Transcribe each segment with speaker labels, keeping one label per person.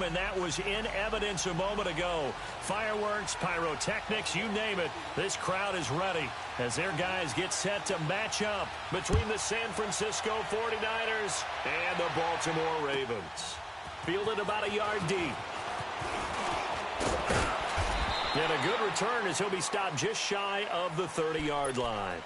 Speaker 1: home, and that was in evidence a moment ago. Fireworks, pyrotechnics, you name it. This crowd is ready as their guys get set to match up between the San Francisco 49ers and the Baltimore Ravens. Fielded about a yard deep. And a good return as he'll be stopped just shy of the 30-yard line.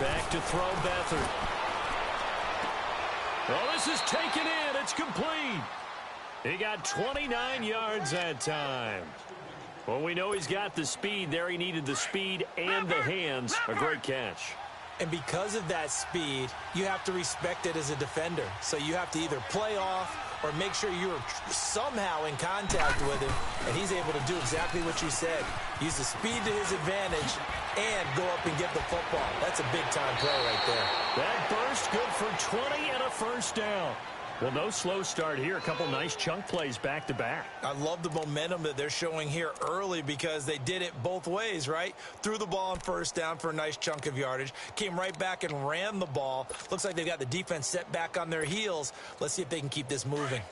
Speaker 1: Back to throw Beathard. Oh, this is taken in. It's complete. He got 29 yards that time. Well, we know he's got the speed there. He needed the speed and the hands. A great catch.
Speaker 2: And because of that speed, you have to respect it as a defender. So you have to either play off or make sure you're somehow in contact with him, and he's able to do exactly what you said. Use the speed to his advantage and go up and get the football. That's a big-time play right there.
Speaker 1: That burst good for 20 and a first down. Well, no slow start here. A couple nice chunk plays back-to-back.
Speaker 2: I love the momentum that they're showing here early because they did it both ways, right? Threw the ball on first down for a nice chunk of yardage. Came right back and ran the ball. Looks like they've got the defense set back on their heels. Let's see if they can keep this moving.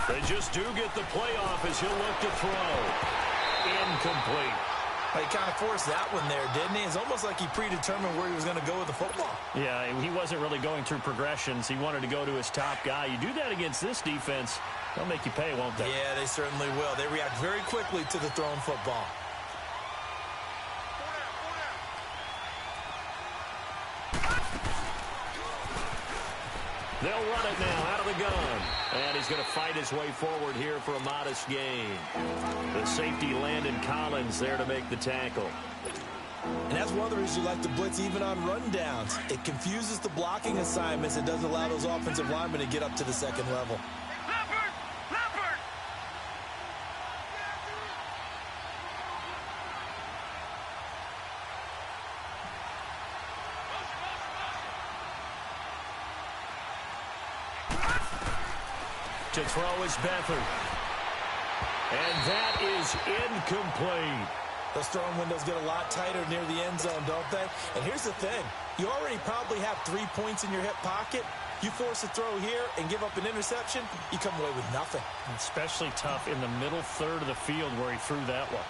Speaker 1: They just do get the playoff as he'll look to throw. Incomplete.
Speaker 2: He kind of forced that one there, didn't he? It's almost like he predetermined where he was going to go with the football.
Speaker 1: Yeah, he wasn't really going through progressions. He wanted to go to his top guy. You do that against this defense, they'll make you pay, won't they?
Speaker 2: Yeah, they certainly will. They react very quickly to the thrown football.
Speaker 1: They'll run it now out of the gun. And he's going to fight his way forward here for a modest gain. The safety Landon Collins there to make the tackle.
Speaker 2: And that's one of the reasons you like to blitz even on rundowns. It confuses the blocking assignments and doesn't allow those offensive linemen to get up to the second level.
Speaker 1: To throw is Beathard. And that is incomplete.
Speaker 2: Those throwing windows get a lot tighter near the end zone, don't they? And here's the thing. You already probably have 3 points in your hip pocket. You force a throw here and give up an interception, you come away with nothing.
Speaker 1: Especially tough in the middle third of the field where he threw that one.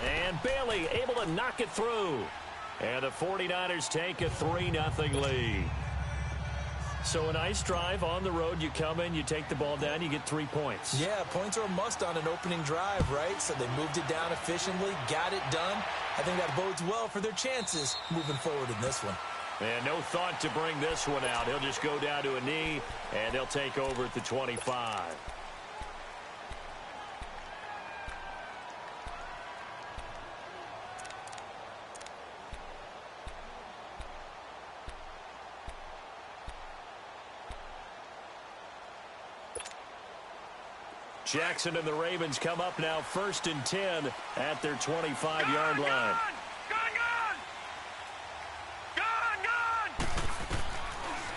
Speaker 1: And Bailey able to knock it through. And the 49ers take a 3-0 lead. So a nice drive on the road. You come in, you take the ball down, you get 3 points.
Speaker 2: Yeah, points are a must on an opening drive, right? So they moved it down efficiently, got it done. I think that bodes well for their chances moving forward in this one.
Speaker 1: And no thought to bring this one out. He'll just go down to a knee, and they'll take over at the 25. Jackson and the Ravens come up now 1st and 10 at their 25-yard line.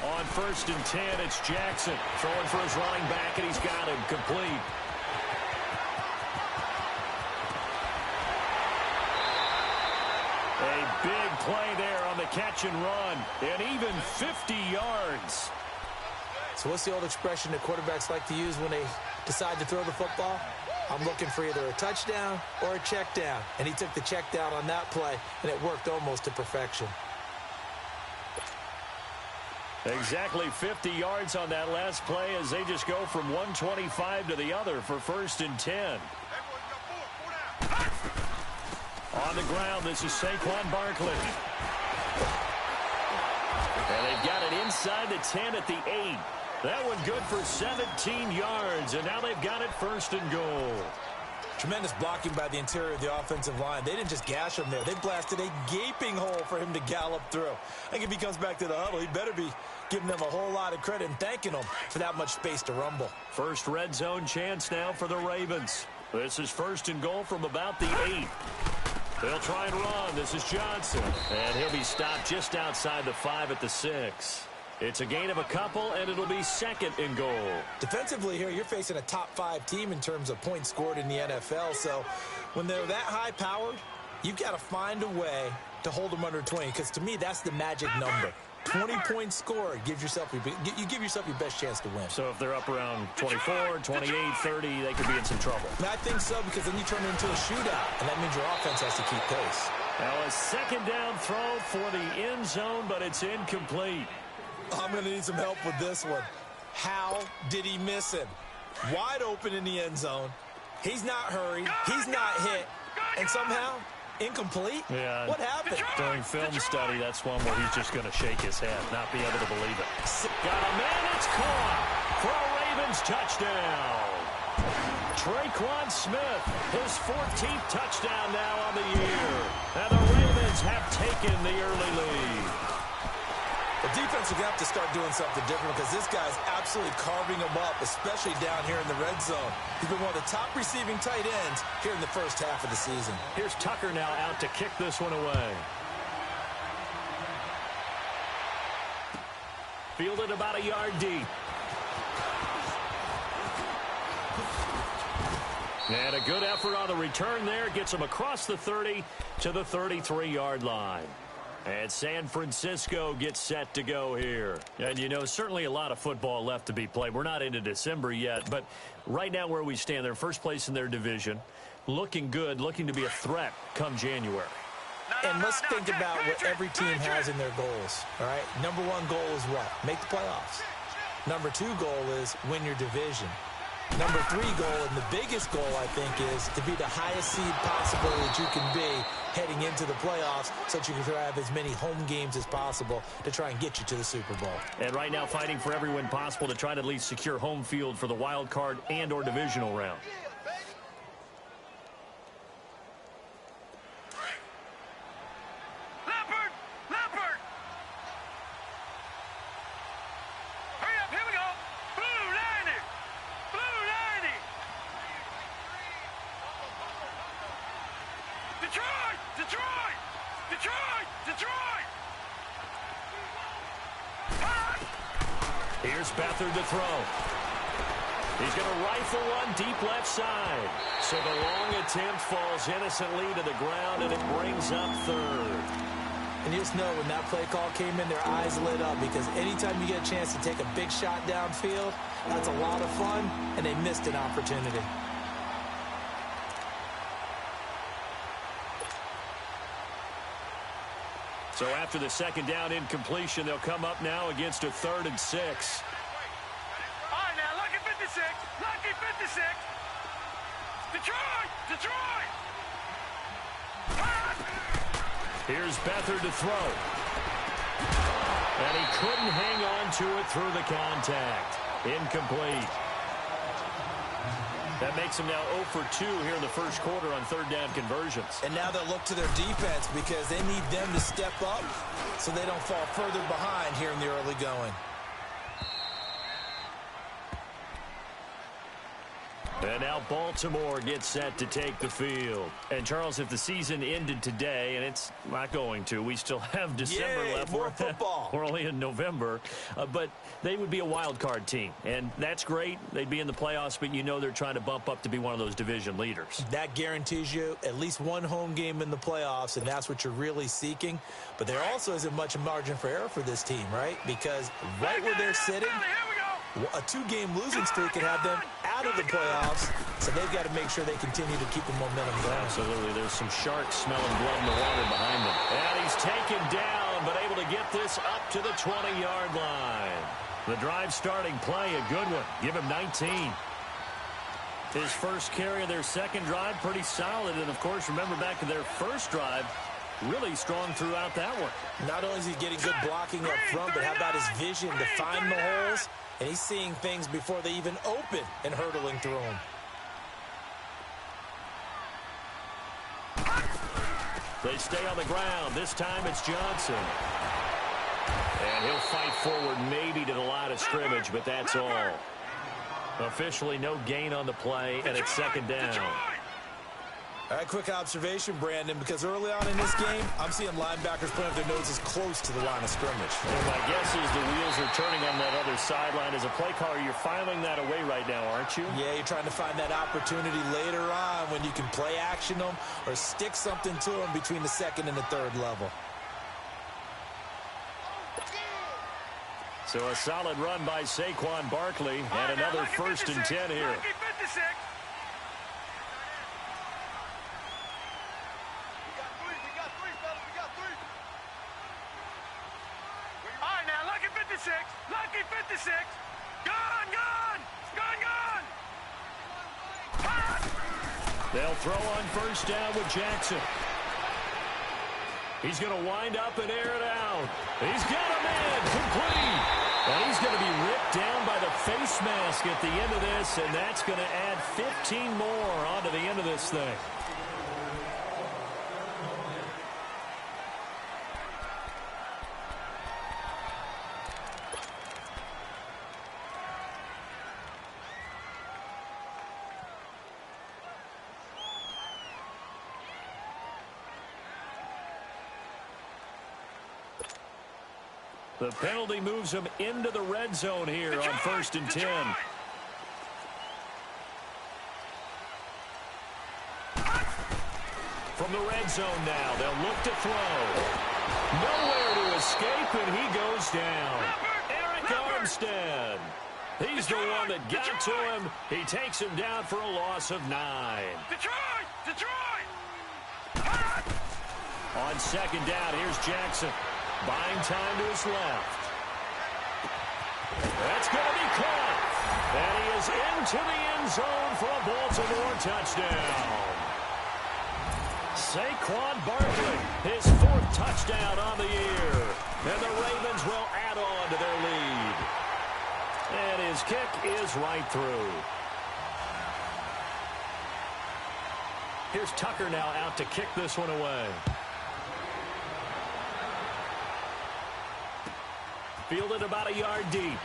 Speaker 1: On 1st and 10, it's Jackson throwing for his running back, and he's got him complete. A big play there on the catch and run, and even 50 yards.
Speaker 2: So what's the old expression that quarterbacks like to use when they decide to throw the football? I'm looking for either a touchdown or a check down. And he took the check down on that play, and it worked almost to perfection.
Speaker 1: Exactly 50 yards on that last play as they just go from 125 to the other for 1st and 10. On the ground, this is Saquon Barkley. And they've got it inside the 10 at the 8. That one good for 17 yards, and now they've got it 1st and goal.
Speaker 2: Tremendous blocking by the interior of the offensive line. They didn't just gash him there. They blasted a gaping hole for him to gallop through. I think if he comes back to the huddle, he better be giving them a whole lot of credit and thanking them for that much space to rumble.
Speaker 1: First red zone chance now for the Ravens. This is 1st and goal from about the 8. They'll try and run. This is Johnson. And he'll be stopped just outside the 5 at the 6. It's a gain of a couple, and it'll be 2nd and goal.
Speaker 2: Defensively here, you're facing a top 5 team in terms of points scored in the NFL. So when they're that high-powered, you've got to find a way to hold them under 20. Because to me, that's the magic number. 20 points scored gives yourself you give yourself your best chance to win.
Speaker 1: So if they're up around 24, 28, 30, they could be in some trouble.
Speaker 2: And I think so, because then you turn it into a shootout, and that means your offense has to keep pace.
Speaker 1: Now a 2nd down throw for the end zone, but it's incomplete.
Speaker 2: I'm going to need some help with this one. How did he miss him? Wide open in the end zone. He's not hurried. He's not hit. And somehow, incomplete?
Speaker 1: Yeah.
Speaker 2: What happened?
Speaker 1: During film study, that's one where he's just going to shake his head, not be able to believe it. Got a man, it's caught for a Ravens touchdown. Traquan Smith, his 14th touchdown now on the year. And the Ravens have taken the early lead.
Speaker 2: The defense is going to have to start doing something different because this guy's absolutely carving them up, especially down here in the red zone. He's been one of the top receiving tight ends here in the first half of the season.
Speaker 1: Here's Tucker now out to kick this one away. Fielded about a yard deep. And a good effort on the return there. Gets him across the 30 to the 33-yard line. And San Francisco gets set to go here. And, you know, certainly a lot of football left to be played. We're not into December yet, but right now where we stand, they're first place in their division. Looking good, looking to be a threat come January.
Speaker 2: And let's think about what every team has in their goals, all right? Number 1 goal is what? Make the playoffs. Number 2 goal is win your division. Number 3 goal, and the biggest goal, I think, is to be the highest seed possible that you can be heading into the playoffs so that you can have as many home games as possible to try and get you to the Super Bowl.
Speaker 1: And right now fighting for every win possible to try to at least secure home field for the wild card and or divisional round. Here's Beathard to throw. He's going to rifle one deep left side. So the long attempt falls innocently to the ground, and it brings up 3rd.
Speaker 2: And you just know when that play call came in, their eyes lit up, because anytime you get a chance to take a big shot downfield, that's a lot of fun, and they missed an opportunity.
Speaker 1: So after the 2nd down incompletion, they'll come up now against a 3rd and 6.
Speaker 3: All right, now, lucky 56. Lucky 56. Detroit! Detroit!
Speaker 1: Here's Beathard to throw. And he couldn't hang on to it through the contact. Incomplete. That makes them now 0 for 2 here in the first quarter on 3rd down conversions.
Speaker 2: And now they'll look to their defense because they need them to step up so they don't fall further behind here in the early going.
Speaker 1: And now Baltimore gets set to take the field. And, Charles, if the season ended today, and it's not going to, we still have December left.
Speaker 2: More football.
Speaker 1: We're only in November. But they would be a wild card team. And that's great. They'd be in the playoffs, but you know they're trying to bump up to be one of those division leaders.
Speaker 2: That guarantees you at least one home game in the playoffs, and that's what you're really seeking. But there also isn't much margin for error for this team, right? Because right where they're sitting, a 2-game losing streak can have them out of the playoffs, so they've got to make sure they continue to keep the momentum going.
Speaker 1: Absolutely. There's some sharks smelling blood in the water behind them. And he's taken down, but able to get this up to the 20-yard line. The drive starting play, a good one. Give him 19. His first carry of their second drive, pretty solid. And, of course, remember back to their first drive, really strong throughout that one. Not only is he getting good blocking up front, but how about his vision to find the holes? And he's seeing things before they even open and hurdling through them. They stay on the ground. This time it's Johnson. And he'll fight forward maybe to the line of scrimmage, but that's all. Officially no gain on the play, and it's second down. All right, quick observation, Brandon, because early on in this game, I'm seeing linebackers putting up their noses close to the line of scrimmage. Well, my guess is the wheels are turning on that other sideline. As a play caller, you're filing that away right now, aren't you? Yeah, you're trying to find that opportunity later on when you can play action them or stick something to them between the second and the third level. So a solid run by Saquon Barkley, and another 1st and 10 here.
Speaker 3: Lucky 56. Gone.
Speaker 1: They'll throw on 1st down with Jackson. He's going to wind up and air it out. He's got a man complete. And he's going to be ripped down by the face mask at the end of this, and that's going to add 15 more onto the end of this thing. The penalty moves him into the red zone here on 1st and 10. From the red zone now, they'll look to throw. Nowhere to escape, and he goes down. Eric Armstead. He's the one that got to him. He takes him down for a loss of 9.
Speaker 3: Detroit!
Speaker 1: On 2nd down, here's Jackson. Buying time to his left. That's going to be caught. And he is into the end zone for a Baltimore touchdown. Saquon Barkley, his 4th touchdown on the year. And the Ravens will add on to their lead. And his kick is right through. Here's Tucker now out to kick this one away. Fielded about a yard deep.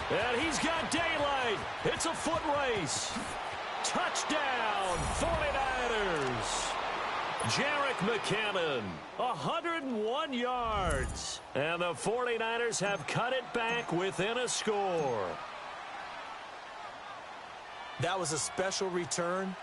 Speaker 1: And he's got daylight. It's a foot race. Touchdown, 49ers. Jerick McKinnon, 101 yards. And the 49ers have cut it back within a score.
Speaker 2: That was a special return.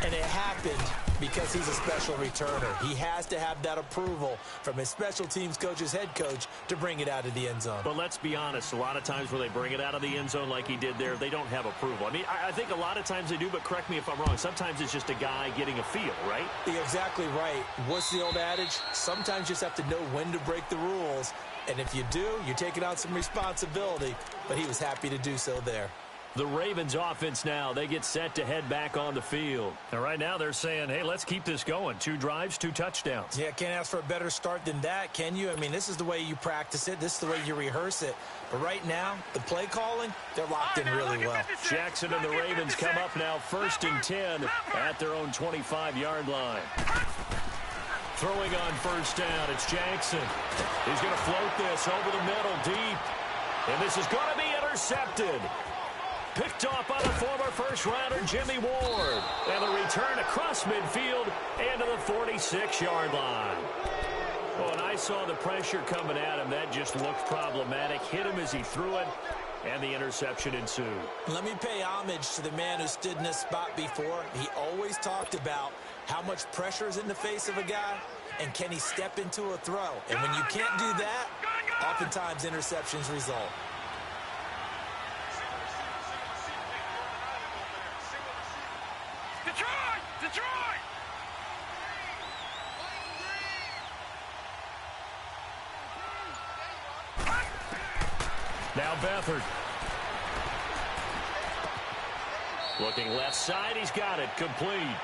Speaker 2: And it happened because he's a special returner. He has to have that approval from his special teams coach's head coach to bring it out of the end zone.
Speaker 1: But let's be honest, a lot of times when they bring it out of the end zone like he did there, they don't have approval. I mean, I think a lot of times they do, but correct me if I'm wrong. Sometimes it's just a guy getting a feel, right?
Speaker 2: You're exactly right. What's the old adage? Sometimes you just have to know when to break the rules. And if you do, you're taking on some responsibility. But he was happy to do so there.
Speaker 1: The Ravens offense now, they get set to head back on the field. And right now they're saying, hey, let's keep this going. 2 drives, 2 touchdowns.
Speaker 2: Yeah, can't ask for a better start than that, can you? I mean, this is the way you practice it. This is the way you rehearse it. But right now, the play calling, they're locked in really well.
Speaker 1: Jackson and the Ravens come up now 1st and 10 at their own 25-yard line. Throwing on 1st down, it's Jackson. He's going to float this over the middle deep. And this is going to be intercepted. Picked off by the former first-rounder Jimmy Ward. And the return across midfield and to the 46-yard line. Oh, and I saw the pressure coming at him. That just looked problematic. Hit him as he threw it, and the interception ensued.
Speaker 2: Let me pay homage to the man who stood in this spot before. He always talked about how much pressure is in the face of a guy. and can he step into a throw? And when you can't do that, oftentimes interceptions result.
Speaker 3: Detroit! Detroit!
Speaker 1: Now Beathard. Looking left side, he's got it, complete.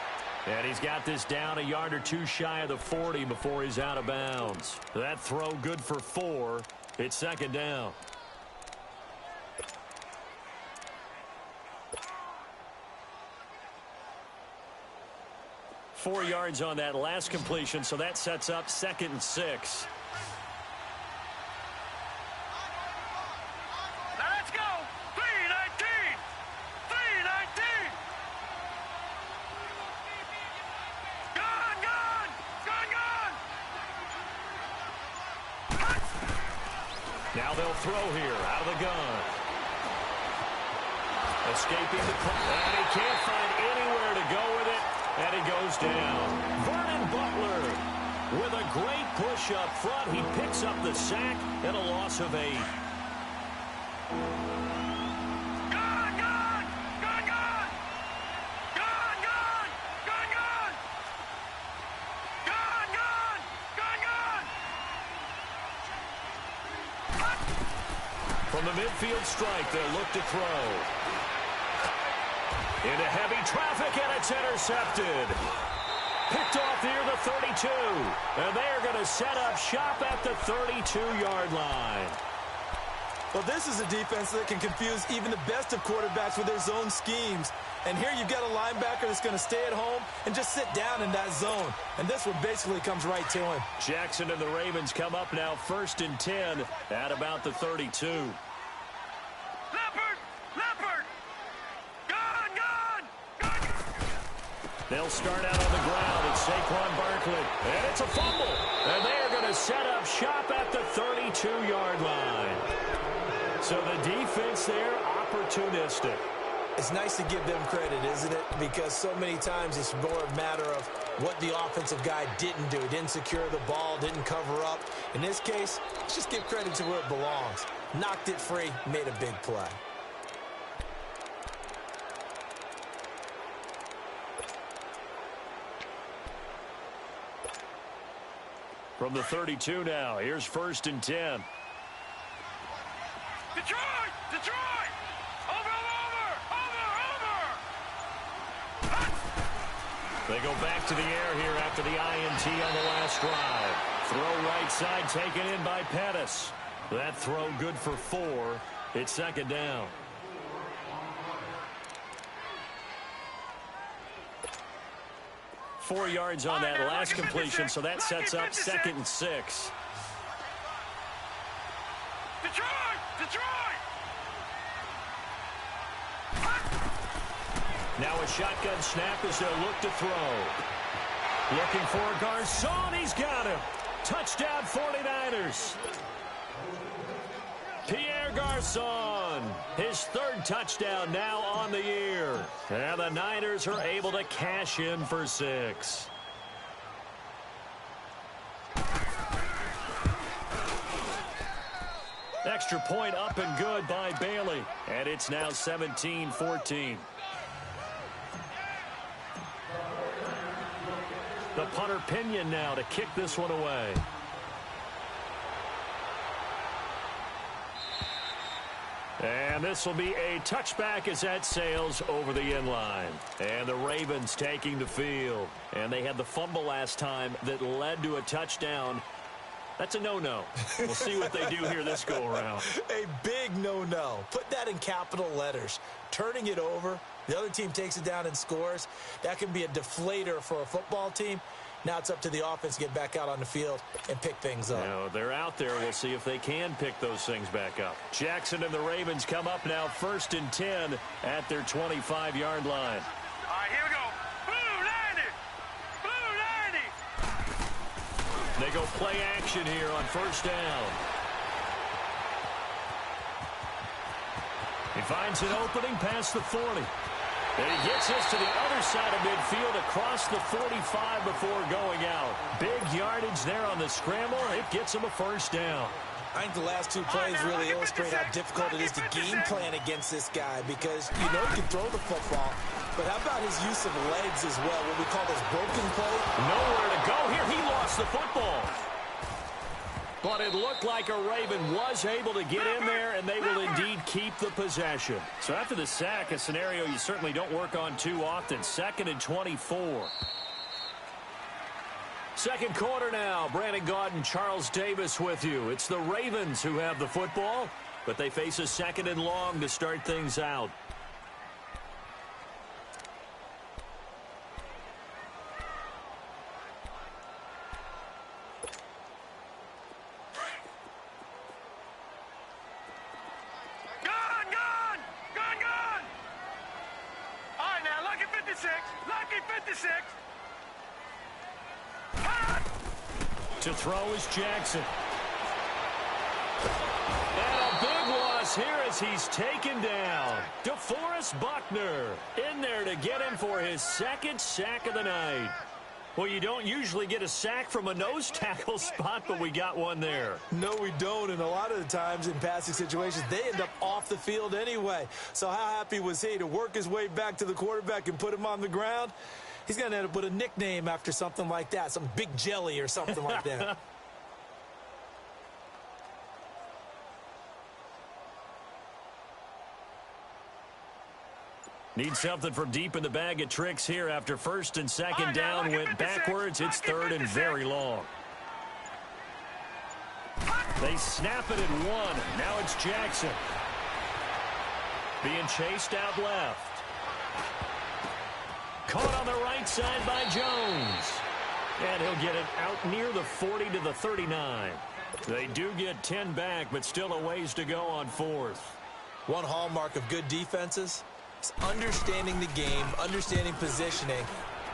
Speaker 1: And he's got this down a yard or two shy of the 40 before he's out of bounds. That throw good for 4. It's second down. Four yards on that last completion, so that sets up 2nd and 6.
Speaker 3: Let's go! 319! 319! Gun, gun! Gun, gun!
Speaker 1: Now they'll throw here out of the gun. Escaping the clock, and he can't find anywhere to go with it, and he goes down. Vernon Butler with a great push up front. He picks up the sack and a loss of 8.
Speaker 3: Gun, gun! Gun, gun! Gun, gun! Gun, gun! Gun, gun! Gun, gun!
Speaker 1: From the midfield strike, they'll look to throw. Into heavy traffic, and it's intercepted. Picked off near the 32. And they're going to set up shop at the 32-yard line.
Speaker 2: Well, this is a defense that can confuse even the best of quarterbacks with their zone schemes. And here you've got a linebacker that's going to stay at home and just sit down in that zone. And this one basically comes right to him.
Speaker 1: Jackson and the Ravens come up now 1st and 10 at about the 32.
Speaker 3: Leopard! Leopard! Gun, gun! Gun, gun!
Speaker 1: They'll start out on the ground. It's Saquon Barkley. And it's a fumble. And they're going to set up shop at the 32-yard line. So the defense there, opportunistic.
Speaker 2: It's nice to give them credit, isn't it? Because so many times it's more a matter of what the offensive guy didn't do. Didn't secure the ball, didn't cover up. In this case, let's just give credit to where it belongs. Knocked it free, made a big play.
Speaker 1: From the 32 now, here's 1st and 10.
Speaker 3: Detroit! Detroit! Over!
Speaker 1: They go back to the air here after the INT on the last drive. Throw right side taken in by Pettis. That throw good for 4. It's second down. Four yards on that last completion, so that sets up 2nd and 6.
Speaker 3: Detroit! Detroit!
Speaker 1: Now a shotgun snap as they'll look to throw. Looking for Garcon. He's got him. Touchdown 49ers. Pierre Garcon, his 3rd touchdown now on the year. And the Niners are able to cash in for 6. Extra point up and good by Bailey. And it's now 17-14. The punter Pinion now to kick this one away. And this will be a touchback as that sails over the inline. And the Ravens taking the field. And they had the fumble last time that led to a touchdown. That's a no-no. We'll see what they do here this go-around.
Speaker 2: A big no-no. Put that in capital letters. Turning it over, the other team takes it down and scores. That can be a deflator for a football team. Now it's up to the offense to get back out on the field and pick things up.
Speaker 1: Now, they're out there. We'll see if they can pick those things back up. Jackson and the Ravens come up now 1st and 10 at their 25-yard line.
Speaker 3: All right, here we go. Blue 90! Blue 90!
Speaker 1: They go play action here on 1st down. He finds an opening past the 40. And he gets us to the other side of midfield across the 45 before going out. Big yardage there on the scramble. It gets him a first down.
Speaker 2: I think the last two plays really illustrate how difficult it is to game plan against this guy because you know he can throw the football, but how about his use of legs as well, what we call those broken plays?
Speaker 1: Nowhere to go here. He lost the football. But it looked like a Raven was able to get in there, and they will indeed keep the possession. So after the sack, a scenario you certainly don't work on too often. 2nd and 24. Second quarter now. Brandon Gaudin, Charles Davis with you. It's the Ravens who have the football, but they face a 2nd and long to start things out. To throw is Jackson. And a big loss here as he's taken down. DeForest Buckner in there to get him for his 2nd sack of the night. Well, you don't usually get a sack from a nose tackle spot, but we got one there.
Speaker 2: No, we don't, and a lot of the times in passing situations, they end up off the field anyway. So how happy was he to work his way back to the quarterback and put him on the ground? He's going to end up with a nickname after something like that, some Big Jelly or something like that.
Speaker 1: Need something from deep in the bag of tricks here after 1st and 2nd down went backwards. It's 3rd and very long. They snap it at 1. Now it's Jackson. Being chased out left. Caught on the right side by Jones. And he'll get it out near the 40 to the 39. They do get 10 back, but still a ways to go on 4th.
Speaker 2: One hallmark of good defenses is understanding the game, understanding positioning,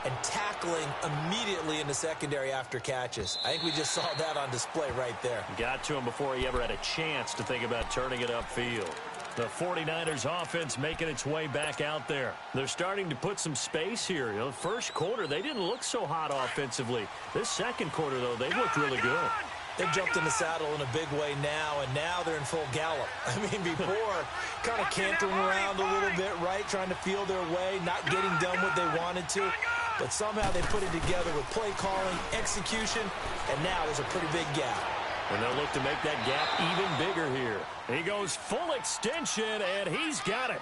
Speaker 2: and tackling immediately in the secondary after catches. I think we just saw that on display right there.
Speaker 1: Got to him before he ever had a chance to think about turning it upfield. The 49ers offense making its way back out there. They're starting to put some space here. You know, the first quarter, they didn't look so hot offensively. This second quarter, though, they looked really good.
Speaker 2: They've jumped in the saddle in a big way now, and now they're in full gallop. I mean, before, kind of cantering around a little bit, right, trying to feel their way, not getting done what they wanted to. But somehow they put it together with play calling, execution, and now there's a pretty big gap.
Speaker 1: And they'll look to make that gap even bigger here. He goes full extension, and he's got it.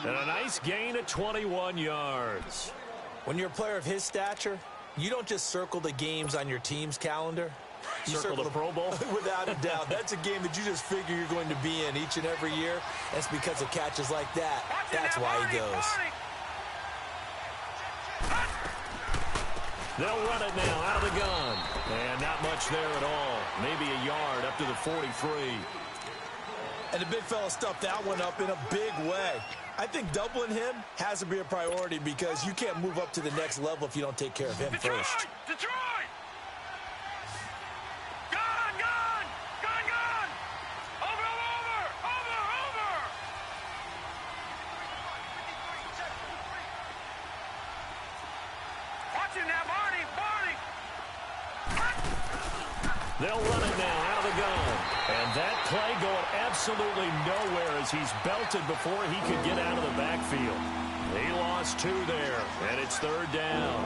Speaker 1: And a nice gain of 21 yards.
Speaker 2: When you're a player of his stature, you don't just circle the games on your team's calendar. You
Speaker 1: circle the Pro Bowl?
Speaker 2: Without a doubt. That's a game that you just figure you're going to be in each and every year. And it's because of catches like that. That's why he goes.
Speaker 1: They'll run it now out of the gun. And not much there at all. Maybe a yard up to the 43.
Speaker 2: And the big fella stuffed that one up in a big way. I think doubling him has to be a priority because you can't move up to the next level if you don't take care of him first.
Speaker 3: Detroit! Gone! Gone! Gone! Gone! Over! Over! Over! Over! Watch him now, Barney! Barney!
Speaker 1: They'll run it now out of the gun. And that play going absolutely nowhere as he's belted before he could get out of the backfield. He lost 2 there, and it's 3rd down.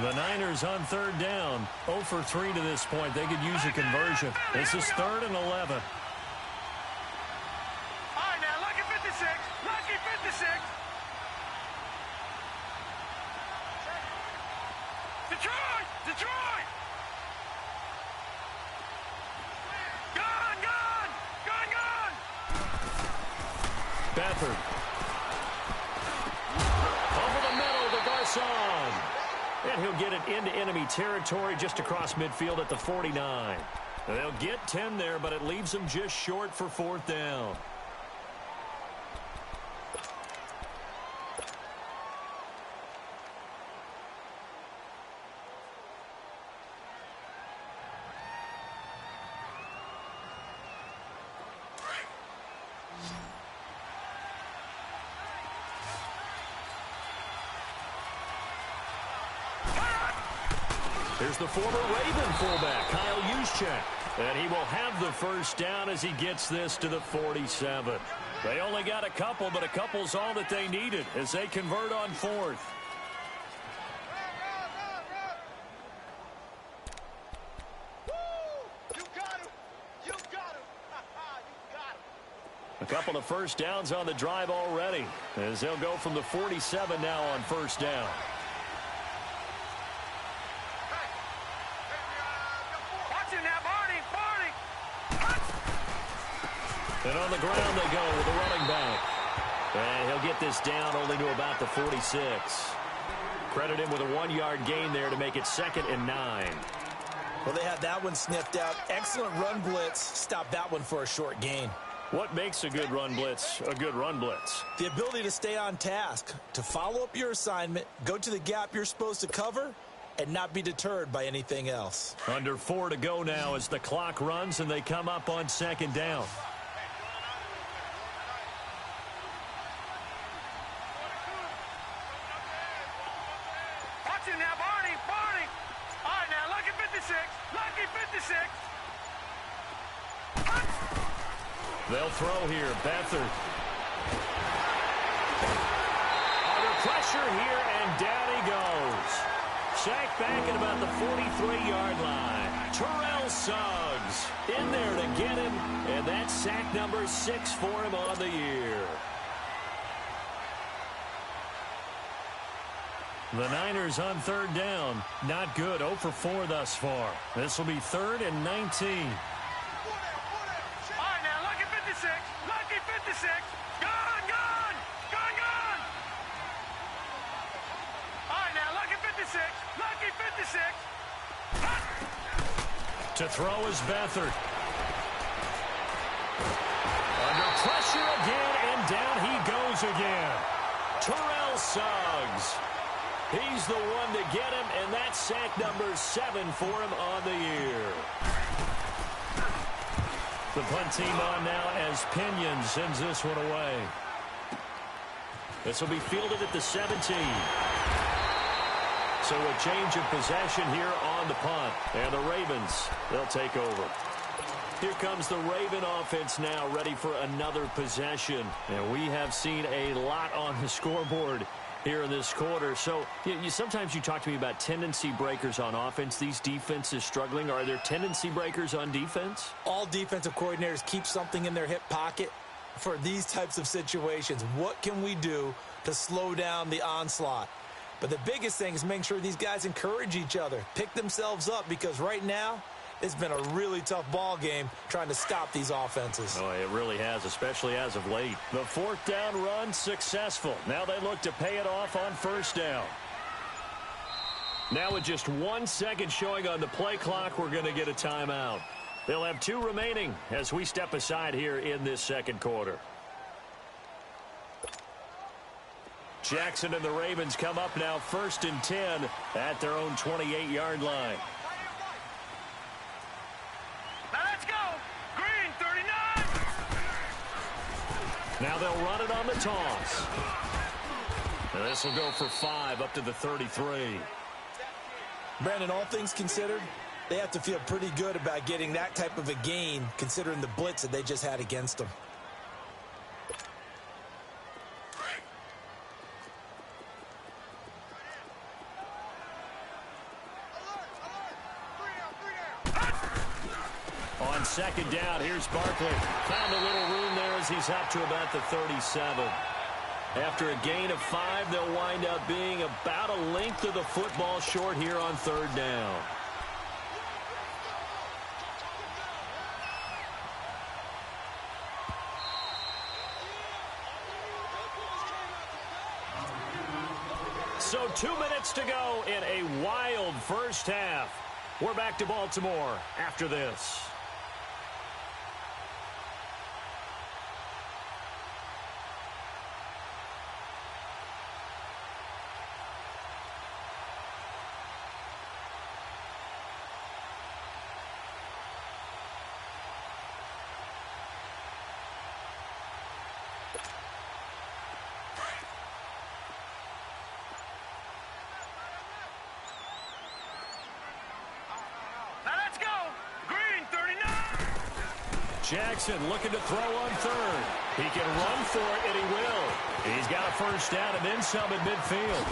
Speaker 1: The Niners on 3rd down, 0 for 3 to this point. They could use a conversion. This is 3rd and 11.
Speaker 3: All right, now, lucky 56. Lucky 56. Detroit! Detroit! Gone! Gone! Gone! Gone!
Speaker 1: Beathard. Over the middle to Garcon. And he'll get it into enemy territory just across midfield at the 49. And they'll get 10 there, but it leaves them just short for 4th down. Here's the former Raven fullback, Kyle Juszczyk. And he will have the first down as he gets this to the 47. They only got a couple, but a couple's all that they needed as they convert on fourth. A couple of first downs on the drive already as they'll go from the 47 now on first down. And on the ground they go with a running back. And he'll get this down only to about the 46. Credit him with a 1-yard gain there to make it 2nd and 9.
Speaker 2: Well, they had that one sniffed out. Excellent run blitz. Stop that one for a short gain.
Speaker 1: What makes a good run blitz a good run blitz?
Speaker 2: The ability to stay on task, to follow up your assignment, go to the gap you're supposed to cover, and not be deterred by anything else.
Speaker 1: Under 4 to go now as the clock runs and they come up on 2nd down. They'll throw here. Beathard. Under pressure here, and down he goes. Sacked back at about the 43-yard line. Terrell Suggs in there to get him, and that's sack number 6 for him on the year. The Niners on 3rd down. Not good. 0 for 4 thus far. This will be 3rd and 19. To throw is Beathard. Under pressure again, and down he goes again. Terrell Suggs. He's the one to get him, and that's sack number 7 for him on the year. The punt team on now as Pinion sends this one away. This will be fielded at the 17. So a change of possession here on the punt. And the Ravens, they'll take over. Here comes the Raven offense now, ready for another possession. And we have seen a lot on the scoreboard here in this quarter. So sometimes you talk to me about tendency breakers on offense. These defenses struggling. Are there tendency breakers on defense?
Speaker 2: All defensive coordinators keep something in their hip pocket for these types of situations. What can we do to slow down the onslaught? But the biggest thing is making sure these guys encourage each other, pick themselves up, because right now it's been a really tough ball game trying to stop these offenses.
Speaker 1: Oh, it really has, especially as of late. The 4th down run successful. Now they look to pay it off on 1st down. Now with just 1 second showing on the play clock, we're going to get a timeout. They'll have 2 remaining as we step aside here in this 2nd quarter. Jackson and the Ravens come up now 1st and 10 at their own 28-yard line.
Speaker 3: Now let's go. Green, 39.
Speaker 1: Now they'll run it on the toss. And this will go for 5 up to the 33.
Speaker 2: Brandon, all things considered, they have to feel pretty good about getting that type of a gain considering the blitz that they just had against them.
Speaker 1: On 2nd down, here's Barkley. Found a little room there as he's up to about the 37. After a gain of 5, they'll wind up being about a length of the football short here on 3rd down. So 2 minutes to go in a wild first half. We're back to Baltimore after this. Jackson looking to throw on third. He can run for it, and he will. He's got a first down and then some at midfield.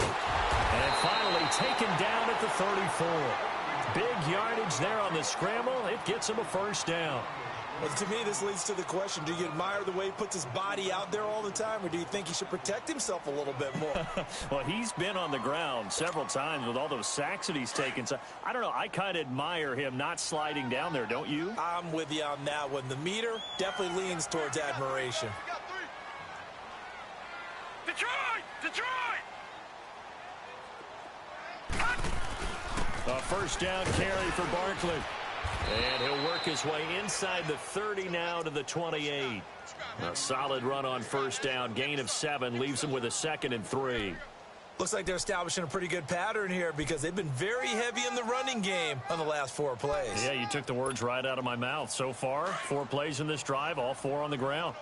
Speaker 1: And finally taken down at the 34. Big yardage there on the scramble. It gets him a first down.
Speaker 2: Well, to me, this leads to the question, do you admire the way he puts his body out there all the time, or do you think he should protect himself a little bit more?
Speaker 1: Well, he's been on the ground several times with all those sacks that he's taken. So, I don't know. I kind of admire him not sliding down there, don't you?
Speaker 2: I'm with you on that one. The meter definitely leans towards admiration.
Speaker 3: Detroit! Detroit!
Speaker 1: A first down carry for Barkley. And he'll work his way inside the 30 now to the 28. A solid run on first down. Gain of 7 leaves him with a 2nd and 3.
Speaker 2: Looks like they're establishing a pretty good pattern here because they've been very heavy in the running game on the last 4 plays.
Speaker 1: Yeah, you took the words right out of my mouth. So far, 4 plays in this drive, all 4 on the ground.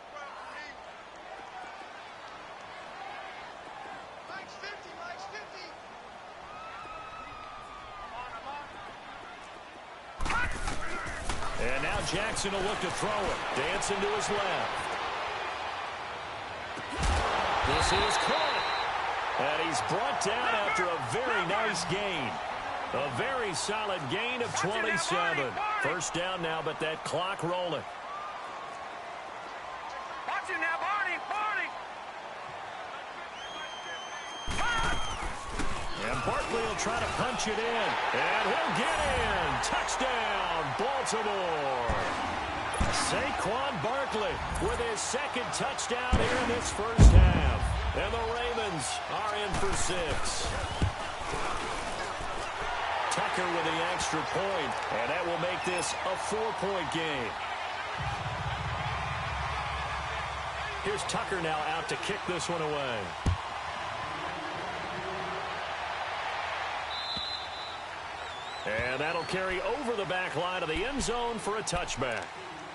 Speaker 1: And now Jackson will look to throw it. Dancing to his left. This is caught. And he's brought down after a very nice gain. A very solid gain of 27. First down now, but that clock rolling.
Speaker 3: Watch it now, Barney! Barney!
Speaker 1: And Barkley will try to punch it in. And he'll get in. Touchdown, Baltimore. Saquon Barkley with his 2nd touchdown here in this first half. And the Ravens are in for 6. Tucker with the extra point, and that will make this a 4-point game. Here's Tucker now out to kick this one away. And that'll carry over the back line of the end zone for a touchback.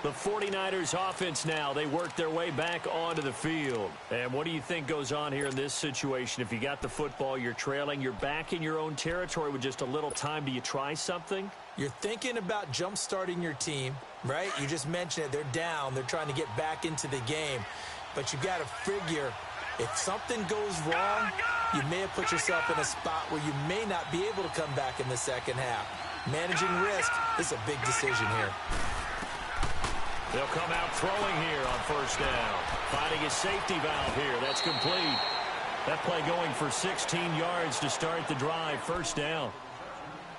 Speaker 1: The 49ers offense now, they work their way back onto the field. And what do you think goes on here in this situation? If you got the football, you're trailing, you're back in your own territory with just a little time. Do you try something?
Speaker 2: You're thinking about jump-starting your team, right? You just mentioned it. They're down. They're trying to get back into the game. But you got to figure, if something goes wrong, you may have put yourself in a spot where you may not be able to come back in the second half. Managing risk is a big decision here.
Speaker 1: They'll come out throwing here on first down. Finding his safety valve here. That's complete. That play going for 16 yards to start the drive. First down.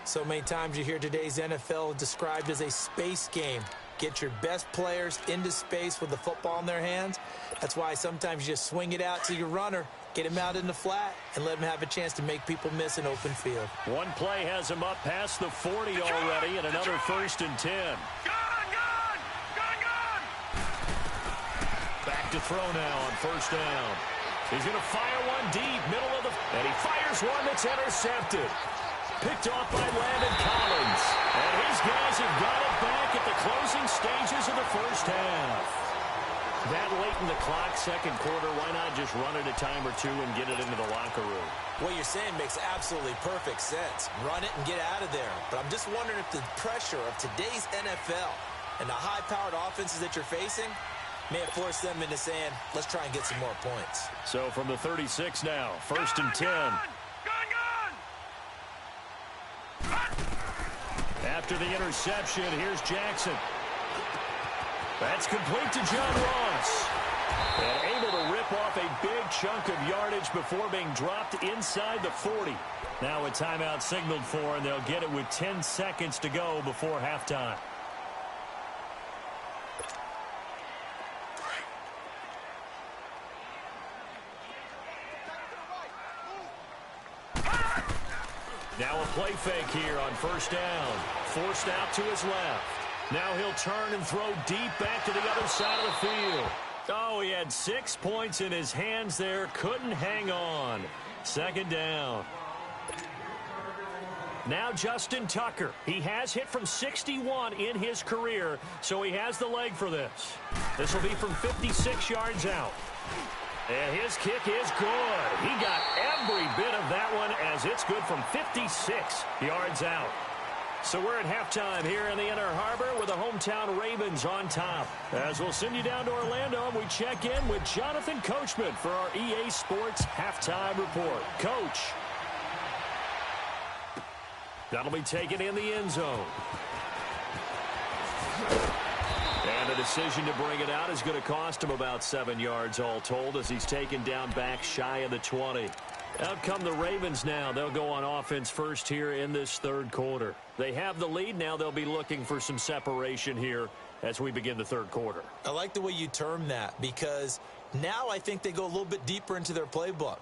Speaker 2: So many times you hear today's NFL described as a space game. Get your best players into space with the football in their hands. That's why sometimes you just swing it out to your runner, get him out in the flat, and let him have a chance to make people miss an open field.
Speaker 1: One play has him up past the 40 already, and another 1st and 10. Back to throw now on first down. He's going to fire one deep, middle of the... And he fires one that's intercepted. Picked off by Landon Collins. And his guys have got it back at the closing stages of the first half. That late in the clock, second quarter, why not just run it a time or two and get it into the locker room?
Speaker 2: What you're saying makes absolutely perfect sense. Run it and get out of there. But I'm just wondering if the pressure of today's NFL and the high-powered offenses that you're facing may have forced them into saying, let's try and get some more points.
Speaker 1: So from the 36 now, 1st and 10. After the interception, here's Jackson. That's complete to John Ross. And able to rip off a big chunk of yardage before being dropped inside the 40. Now a timeout signaled for, and they'll get it with 10 seconds to go before halftime. Now a play fake here on first down. Forced out to his left. Now he'll turn and throw deep back to the other side of the field. Oh, he had 6 points in his hands there. Couldn't hang on. Second down. Now Justin Tucker. He has hit from 61 in his career, so he has the leg for this. This will be from 56 yards out. And his kick is good. He got every bit of that one as it's good from 56 yards out. So we're at halftime here in the Inner Harbor with the hometown Ravens on top. As we'll send you down to Orlando, and we check in with Jonathan Coachman for our EA Sports Halftime Report. Coach. That'll be taken in the end zone. And a decision to bring it out is going to cost him about 7 yards all told as he's taken down back shy of the 20. Out come the Ravens now. They'll go on offense first here in this third quarter. They have the lead. Now they'll be looking for some separation here as we begin the third quarter.
Speaker 2: I like the way you term that because now I think they go a little bit deeper into their playbook.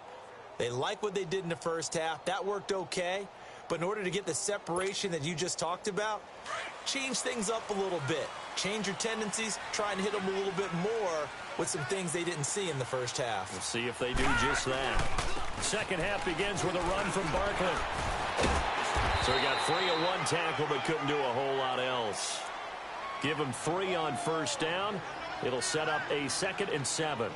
Speaker 2: They like what they did in the first half. That worked okay. But in order to get the separation that you just talked about, change things up a little bit. Change your tendencies. Try and hit them a little bit more with some things they didn't see in the first half.
Speaker 1: We'll see if they do just that. Second half begins with a run from Barkley. So he got 3 on 1 tackle but couldn't do a whole lot else. Give him 3 on first down. It'll set up a 2nd and 7.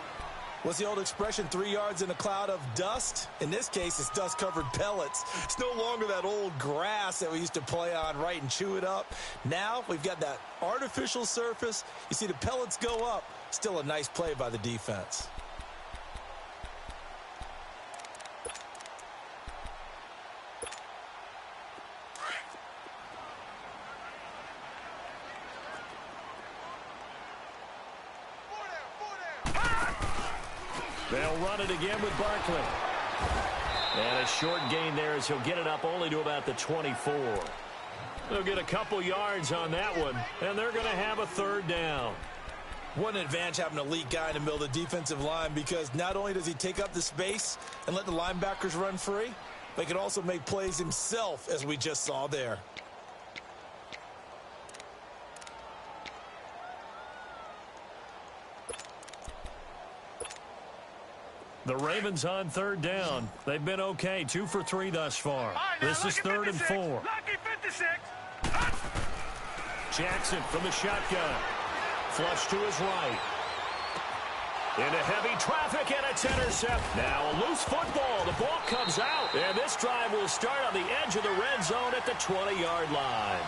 Speaker 2: What's the old expression, 3 yards in a cloud of dust? In this case, it's dust-covered pellets. It's no longer that old grass that we used to play on, right, and chew it up. Now we've got that artificial surface. You see the pellets go up. Still a nice play by the defense.
Speaker 1: They'll run it again with Barkley. And a short gain there as he'll get it up only to about the 24. They'll get a couple yards on that one, and they're going to have a 3rd down.
Speaker 2: What an advantage having an elite guy in the middle of the defensive line because not only does he take up the space and let the linebackers run free, but he can also make plays himself, as we just saw there.
Speaker 1: The Ravens on 3rd down. They've been okay, 2 for 3 thus far. This is 3rd and 4.
Speaker 3: Lucky 56.
Speaker 1: Jackson from the shotgun. Flush to his right. Into heavy traffic, and it's intercepted. Now a loose football. The ball comes out. And this drive will start on the edge of the red zone at the 20-yard line.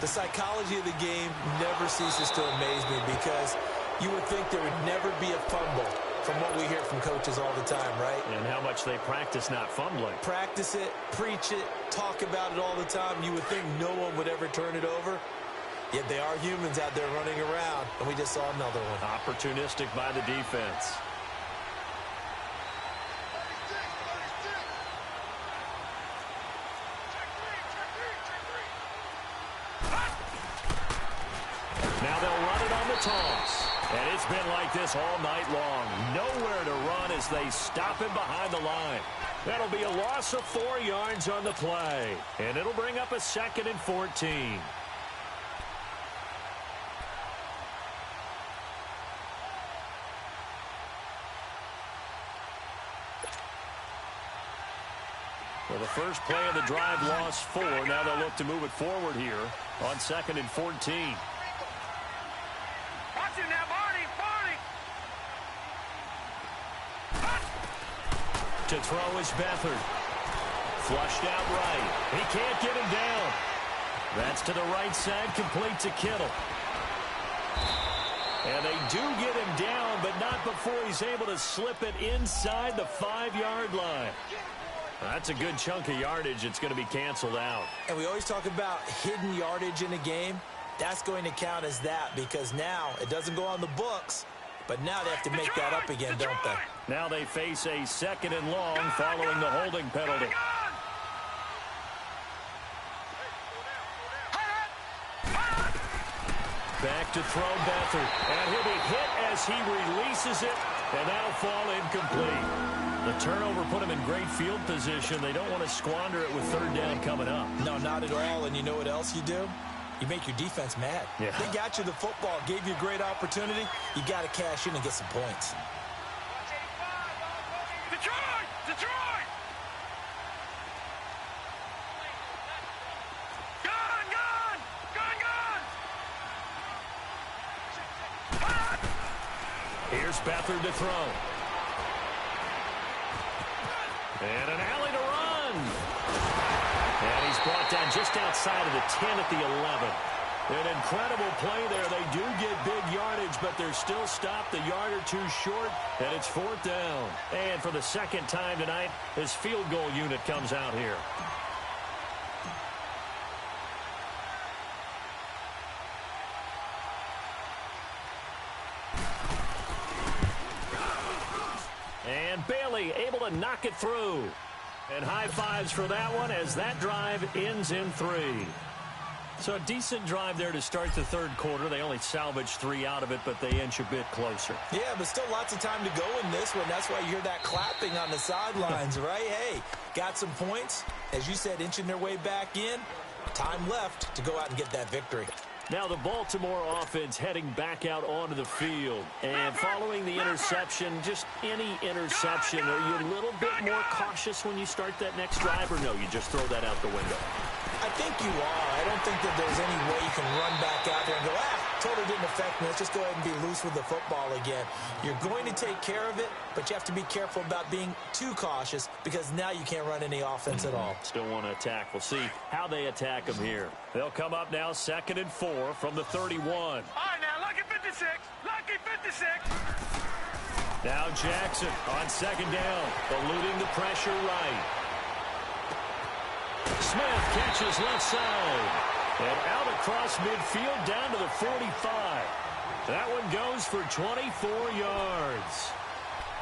Speaker 2: The psychology of the game never ceases to amaze me because you would think there would never be a fumble from what we hear from coaches all the time, right?
Speaker 1: And how much they practice not fumbling.
Speaker 2: Practice it, preach it, talk about it all the time. You would think no one would ever turn it over. Yet they are humans out there running around, and we just saw another one.
Speaker 1: Opportunistic by the defense. Now they'll run it on the toss. And it's been like this all night long. Nowhere to run as they stop him behind the line. That'll be a loss of 4 yards on the play. And it'll bring up a 2nd and 14. Well, the first play of the drive lost 4. Now they'll look to move it forward here on 2nd and 14.
Speaker 3: Watch it now, Barney.
Speaker 1: To throw is Beathard. Flushed out right. He can't get him down. That's to the right side, complete to Kittle. And they do get him down, but not before he's able to slip it inside the 5-yard line. That's a good chunk of yardage. It's going to be canceled out.
Speaker 2: And we always talk about hidden yardage in a game. That's going to count as that because now it doesn't go on the books, but now they have to make that up again, don't they?
Speaker 1: Now they face a 2nd and long following the holding penalty. Back to throw Beathard. And he'll be hit as he releases it, and that'll fall incomplete. The turnover put him in great field position. They don't want to squander it with 3rd down coming up.
Speaker 2: No, not at all. And you know what else you do? You make your defense mad.
Speaker 1: Yeah.
Speaker 2: They got you the football, gave you a great opportunity. You got to cash in and get some points.
Speaker 3: Detroit! Detroit! Gun! Gun! Gun! Gun!
Speaker 1: Here's Beathard to throw. And an alley to run. And he's brought brought down just outside of the 10 at the 11. An incredible play there. They do get big yardage, but they're still stopped a yard or two short, and it's 4th down. And for the second time tonight, this field goal unit comes out here. And Bailey able to knock it through. And high fives for that one as that drive ends in 3. So a decent drive there to start the third quarter. They only salvaged 3 out of it, but they inch a bit closer.
Speaker 2: Yeah, but still lots of time to go in this one. That's why you hear that clapping on the sidelines, right? Hey, got some points. As you said, inching their way back in. Time left to go out and get that victory.
Speaker 1: Now the Baltimore offense heading back out onto the field. And following the interception, just any interception, are you a little bit more cautious when you start that next drive, or no, you just throw that out the window?
Speaker 2: I think you are. I don't think that there's any way you can run back out there and go, totally didn't affect me. Let's just go ahead and be loose with the football again. You're going to take care of it, but you have to be careful about being too cautious because now you can't run any offense at all.
Speaker 1: Still want to attack. We'll see how they attack them here. They'll come up now 2nd and 4 from the 31.
Speaker 3: All right, now, lucky 56. Lucky 56.
Speaker 1: Now Jackson on 2nd down, eluding the pressure right. Smith catches left side. And out across midfield down to the 45. That one goes for 24 yards.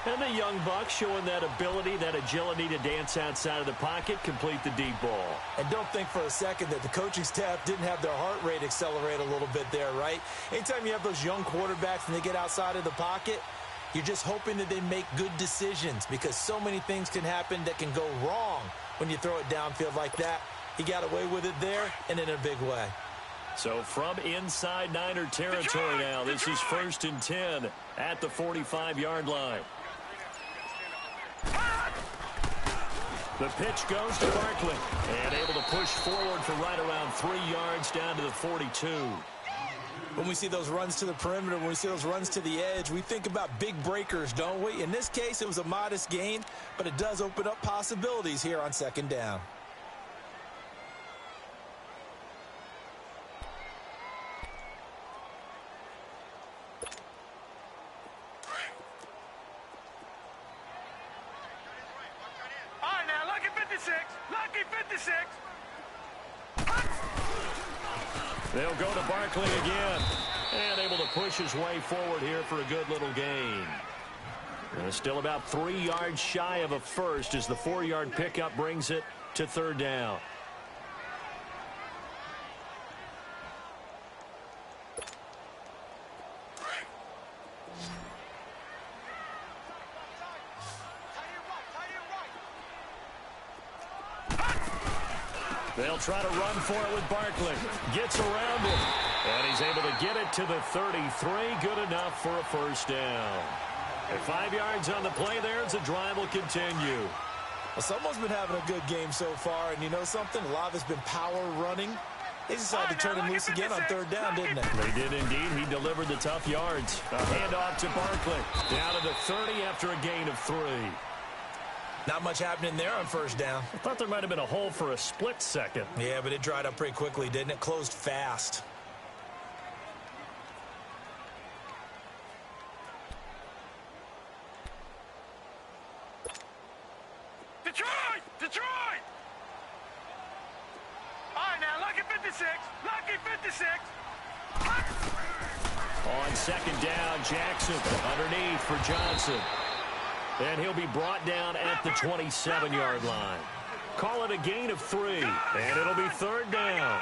Speaker 1: And the young buck showing that ability, that agility to dance outside of the pocket, complete the deep ball.
Speaker 2: And don't think for a second that the coaching staff didn't have their heart rate accelerate a little bit there, right? Anytime you have those young quarterbacks and they get outside of the pocket, you're just hoping that they make good decisions because so many things can happen that can go wrong when you throw it downfield like that. He got away with it there and in a big way.
Speaker 1: So from inside Niner territory now, this is 1st and 10 at the 45-yard line. The pitch goes to Barkley and able to push forward for right around 3 yards down to the 42.
Speaker 2: When we see those runs to the perimeter, when we see those runs to the edge, we think about big breakers, don't we? In this case, it was a modest gain, but it does open up possibilities here on 2nd down.
Speaker 3: All right, now, lucky 56. Lucky 56.
Speaker 1: They'll go to Barkley again. And able to push his way forward here for a good little gain. And still about 3 yards shy of a first as the 4-yard pickup brings it to 3rd down. They'll try to run for it with Barkley. Gets around it. And he's able to get it to the 33. Good enough for a 1st down. And 5 yards on the play there as the drive will continue.
Speaker 2: Well, someone's been having a good game so far. And you know something? A lot has been power running. They decided to turn him loose again on 3rd down, didn't they?
Speaker 1: They did indeed. He delivered the tough yards. A handoff to Barkley. Down to the 30 after a gain of 3.
Speaker 2: Not much happening there on 1st down.
Speaker 1: I thought there might have been a hole for a split second.
Speaker 2: Yeah, but it dried up pretty quickly, didn't it? Closed fast.
Speaker 3: Detroit! Detroit! All right, now, lucky 56. Lucky 56.
Speaker 1: On 2nd down, Jackson underneath for Johnson. And he'll be brought down at the 27-yard line. Call it a gain of 3, and it'll be 3rd down.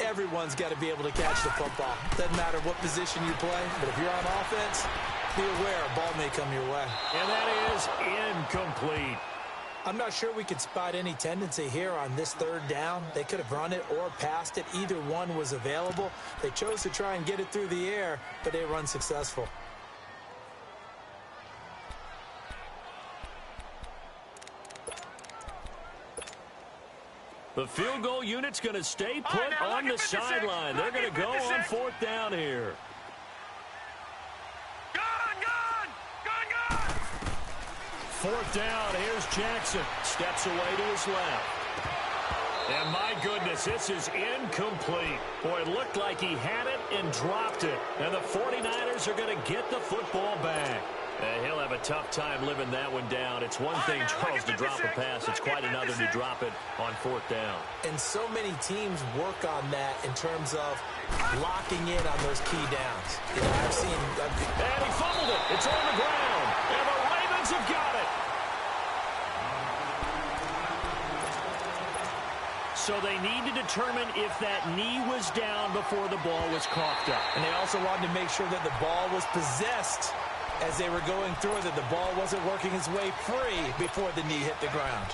Speaker 2: Everyone's got to be able to catch the football. Doesn't matter what position you play, but if you're on offense, be aware a ball may come your way.
Speaker 1: And that is incomplete.
Speaker 2: I'm not sure we could spot any tendency here on this 3rd down. They could have run it or passed it. Either one was available. They chose to try and get it through the air, but they were unsuccessful.
Speaker 1: The field goal unit's going to stay put on the sideline. They're going to go on 4th down here.
Speaker 3: Gone!
Speaker 1: 4th down. Here's Jackson. Steps away to his left. And my goodness, this is incomplete. Boy, it looked like he had it and dropped it. And the 49ers are going to get the football back. And he'll have a tough time living that one down. It's one thing, Charles, to drop a pass. It's quite another to drop it on fourth down.
Speaker 2: And so many teams work on that in terms of locking in on those key downs. You know,
Speaker 1: And he fumbled it. It's on the ground. And the Ravens have got it. So they need to determine if that knee was down before the ball was coughed up.
Speaker 2: And they also wanted to make sure that the ball was possessed as they were going through it, that the ball wasn't working its way free before the knee hit the ground.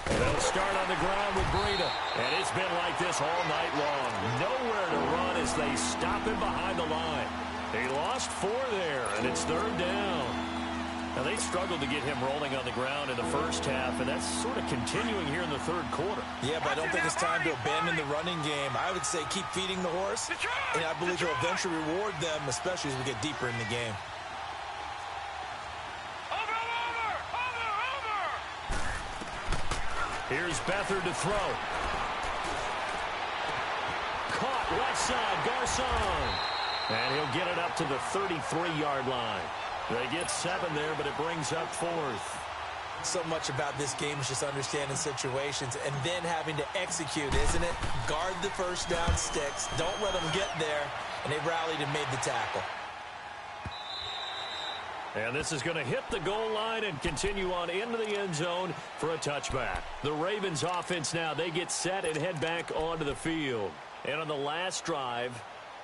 Speaker 1: They'll start on the ground with Breida. And it's been like this all night long. Nowhere to run as they stop him behind the line. He lost 4 there, and it's third down. Now, they struggled to get him rolling on the ground in the first half, and that's sort of continuing here in the third quarter.
Speaker 2: Yeah, but I don't think it's time to abandon the running game. I would say keep feeding the horse, and I believe he'll eventually reward them, especially as we get deeper in the game.
Speaker 1: Here's Beathard to throw. Caught left side, Garcon. And he'll get it up to the 33-yard line. They get 7 there, but it brings up 4th.
Speaker 2: So much about this game is just understanding situations and then having to execute, isn't it? Guard the first down sticks. Don't let them get there. And they rallied and made the tackle.
Speaker 1: And this is going to hit the goal line and continue on into the end zone for a touchback. The Ravens offense now, they get set and head back onto the field. And on the last drive,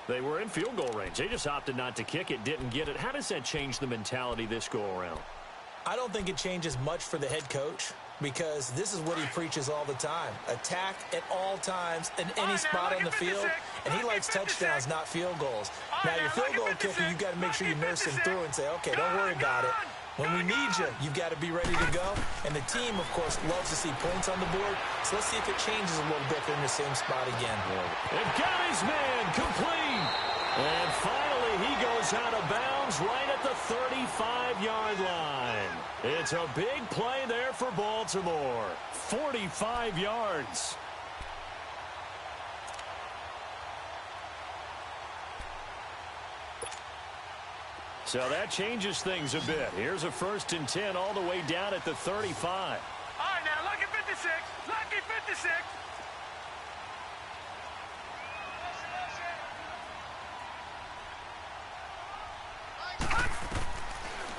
Speaker 1: they were in field goal range. They just opted not to kick it, didn't get it. How does that change the mentality this go-around?
Speaker 2: I don't think it changes much for the head coach because this is what he preaches all the time. Attack at all times in any spot on the field, and he likes touchdowns, not field goals. Now, your field goal kicker, you've got to make sure you nurse him through and say, okay, don't worry about it. When we need you, you've got to be ready to go. And the team, of course, loves to see points on the board. So let's see if it changes a little bit if they're in the same spot again.
Speaker 1: They've got his man complete. And finally, he goes out of bounds right at the 35-yard line. It's a big play there for Baltimore. 45 yards. So that changes things a bit. Here's a 1st and 10 all the way down at the 35.
Speaker 3: All right, now, lucky 56. Lucky 56.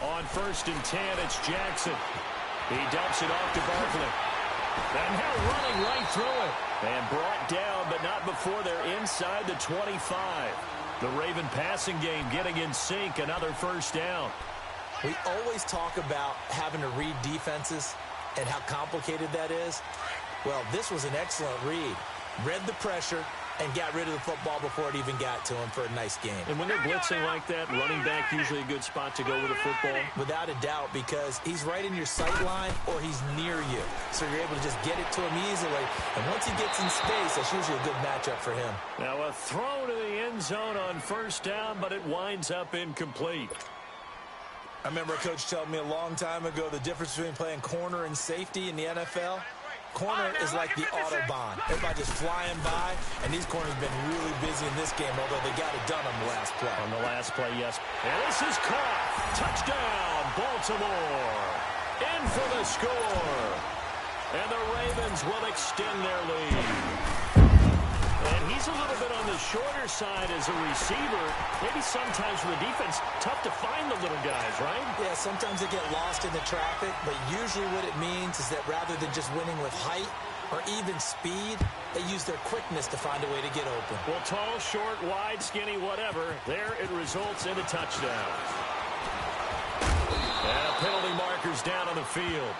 Speaker 1: On 1st and 10, it's Jackson. He dumps it off to Barkley. And now running right through it. And brought down, but not before they're inside the 25. The Raven passing game getting in sync, another 1st down.
Speaker 2: We always talk about having to read defenses and how complicated that is. Well, this was an excellent read. Read the pressure and got rid of the football before it even got to him for a nice game.
Speaker 1: And when they're blitzing like that, running back usually a good spot to go with a football?
Speaker 2: Without a doubt, because he's right in your sight line or he's near you. So you're able to just get it to him easily. And once he gets in space, that's usually a good matchup for him.
Speaker 1: Now a throw to the end zone on 1st down, but it winds up incomplete.
Speaker 2: I remember a coach telling me a long time ago the difference between playing corner and safety in the NFL. Corner is like the Autobahn. Everybody just flying by, and these corners have been really busy in this game, although they got it done on the last play.
Speaker 1: On the last play, yes. And this is caught. Touchdown, Baltimore. In for the score. And the Ravens will extend their lead. And he's a little bit on the shorter side as a receiver. Maybe sometimes for the defense, tough to find the little guys, right?
Speaker 2: Yeah, sometimes they get lost in the traffic, but usually what it means is that rather than just winning with height or even speed, they use their quickness to find a way to get open.
Speaker 1: Well, tall, short, wide, skinny, whatever, there it results in a touchdown. And a penalty marker's down on the field.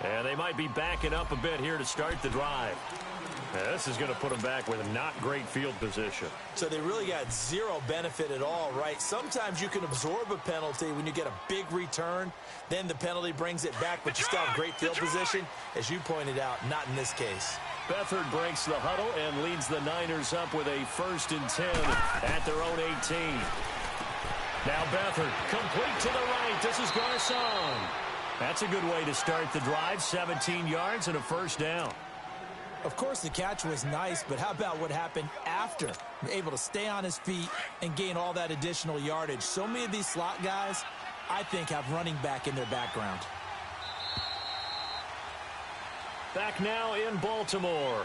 Speaker 1: And they might be backing up a bit here to start the drive. This is going to put them back with not great field position.
Speaker 2: So they really got zero benefit at all, right? Sometimes you can absorb a penalty when you get a big return. Then the penalty brings it back, but you still have great field position. As you pointed out, not in this case.
Speaker 1: Beathard breaks the huddle and leads the Niners up with a 1st and 10 at their own 18. Now Beathard, complete to the right. This is Garcon. That's a good way to start the drive. 17 yards and a 1st down.
Speaker 2: Of course, the catch was nice, but how about what happened after? Able to stay on his feet and gain all that additional yardage. So many of these slot guys, I think, have running back in their background.
Speaker 1: Back now in Baltimore.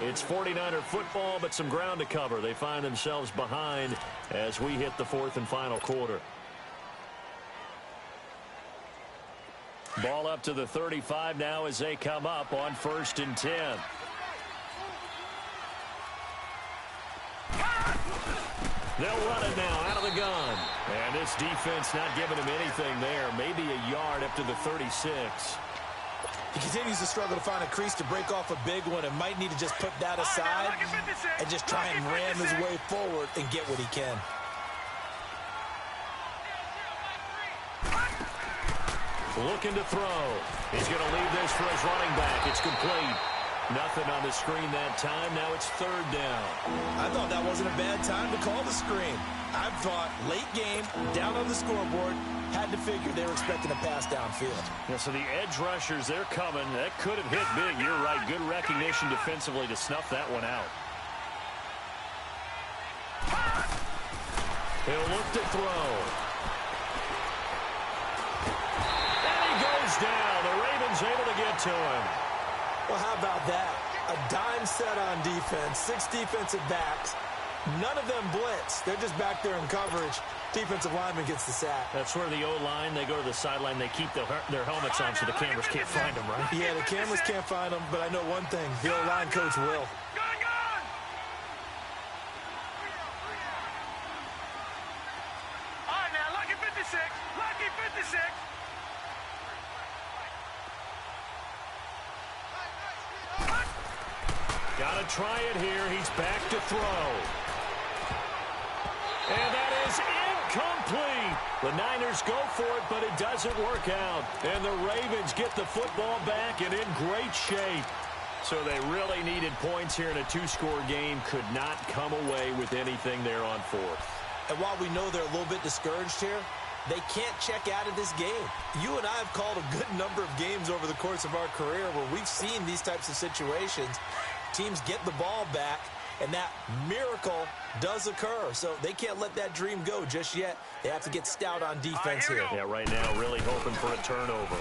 Speaker 1: It's 49er football, but some ground to cover. They find themselves behind as we hit the 4th and final quarter. Ball up to the 35 now as they come up on 1st and 10. They'll run it now out of the gun. And this defense not giving him anything there. Maybe a yard up to the 36.
Speaker 2: He continues to struggle to find a crease to break off a big one and might need to just put that aside and just try and ram his way forward and get what he can.
Speaker 1: Looking to throw. He's going to leave this for his running back. It's complete. Nothing on the screen that time. Now it's 3rd down.
Speaker 2: I thought that wasn't a bad time to call the screen. I thought late game, down on the scoreboard, had to figure they were expecting a pass downfield.
Speaker 1: Yeah, so the edge rushers, they're coming. That could have hit big. You're right. Good recognition defensively to snuff that one out. He'll look to throw. And he goes down. The Ravens able to get to him.
Speaker 2: Well, how about that? A dime set on defense, 6 defensive backs. None of them blitz. They're just back there in coverage. Defensive lineman gets the sack.
Speaker 1: That's where the O-line, they go to the sideline, they keep their helmets on so the cameras can't find them, right?
Speaker 2: Yeah, the cameras can't find them, but I know one thing. The O-line coach will.
Speaker 3: Gun! All right, now, lucky 56. Lucky 56.
Speaker 1: Got to try it here. He's back to throw. And that is incomplete. The Niners go for it, but it doesn't work out. And the Ravens get the football back and in great shape. So they really needed points here in a 2-score game. Could not come away with anything there on 4th.
Speaker 2: And while we know they're a little bit discouraged here, they can't check out of this game. You and I have called a good number of games over the course of our career where we've seen these types of situations. Teams get the ball back, and that miracle does occur. So they can't let that dream go just yet. They have to get stout on defense here.
Speaker 1: Yeah, right now really hoping for a turnover.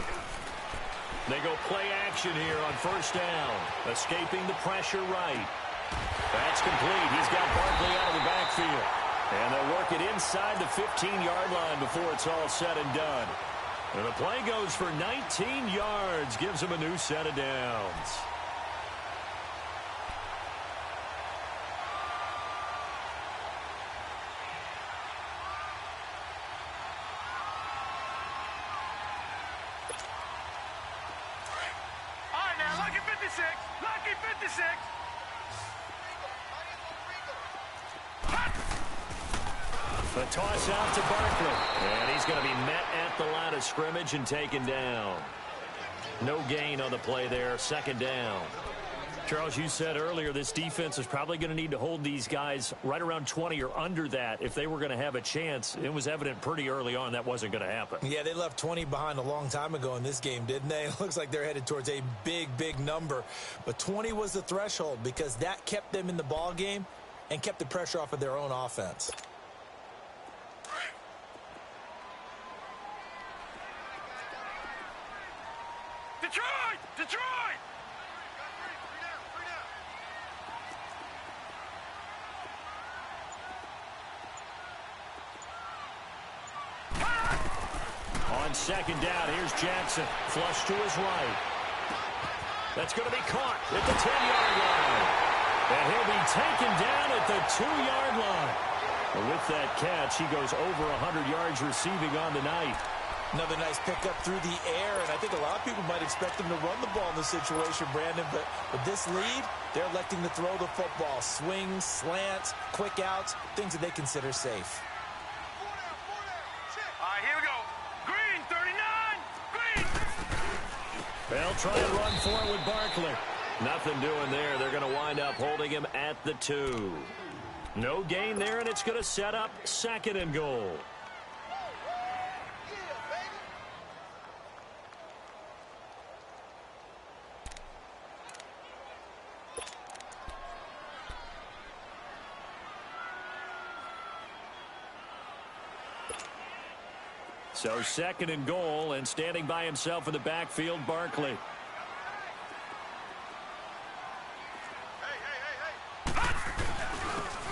Speaker 1: They go play action here on 1st down. Escaping the pressure right. That's complete. He's got Barkley out of the backfield. And they'll work it inside the 15-yard line before it's all said and done. And the play goes for 19 yards. Gives them a new set of downs.
Speaker 3: Lucky 56. Lucky 56.
Speaker 1: The toss out to Barkley. And he's going to be met at the line of scrimmage and taken down. No gain on the play there. 2nd down. Charles, you said earlier this defense is probably going to need to hold these guys right around 20 or under that if they were going to have a chance. It was evident pretty early on that wasn't going to happen.
Speaker 2: Yeah, they left 20 behind a long time ago in this game, didn't they? It looks like they're headed towards a big, big number. But 20 was the threshold because that kept them in the ball game and kept the pressure off of their own offense.
Speaker 3: Detroit! Detroit!
Speaker 1: On 2nd down, here's Jackson. Flush to his right. That's going to be caught at the 10-yard line. And he'll be taken down at the 2-yard line. And with that catch, he goes over 100 yards receiving on the night.
Speaker 2: Another nice pickup through the air, and I think a lot of people might expect them to run the ball in this situation, Brandon, but with this lead, they're electing to throw the football. Swings, slants, quick outs, things that they consider safe.
Speaker 3: All right, here we go. Green, 39. Green.
Speaker 1: They'll try and run for it with Barkley. Nothing doing there. They're going to wind up holding him at the 2. No gain there, and it's going to set up 2nd and goal. So 2nd and goal, and standing by himself in the backfield, Barkley.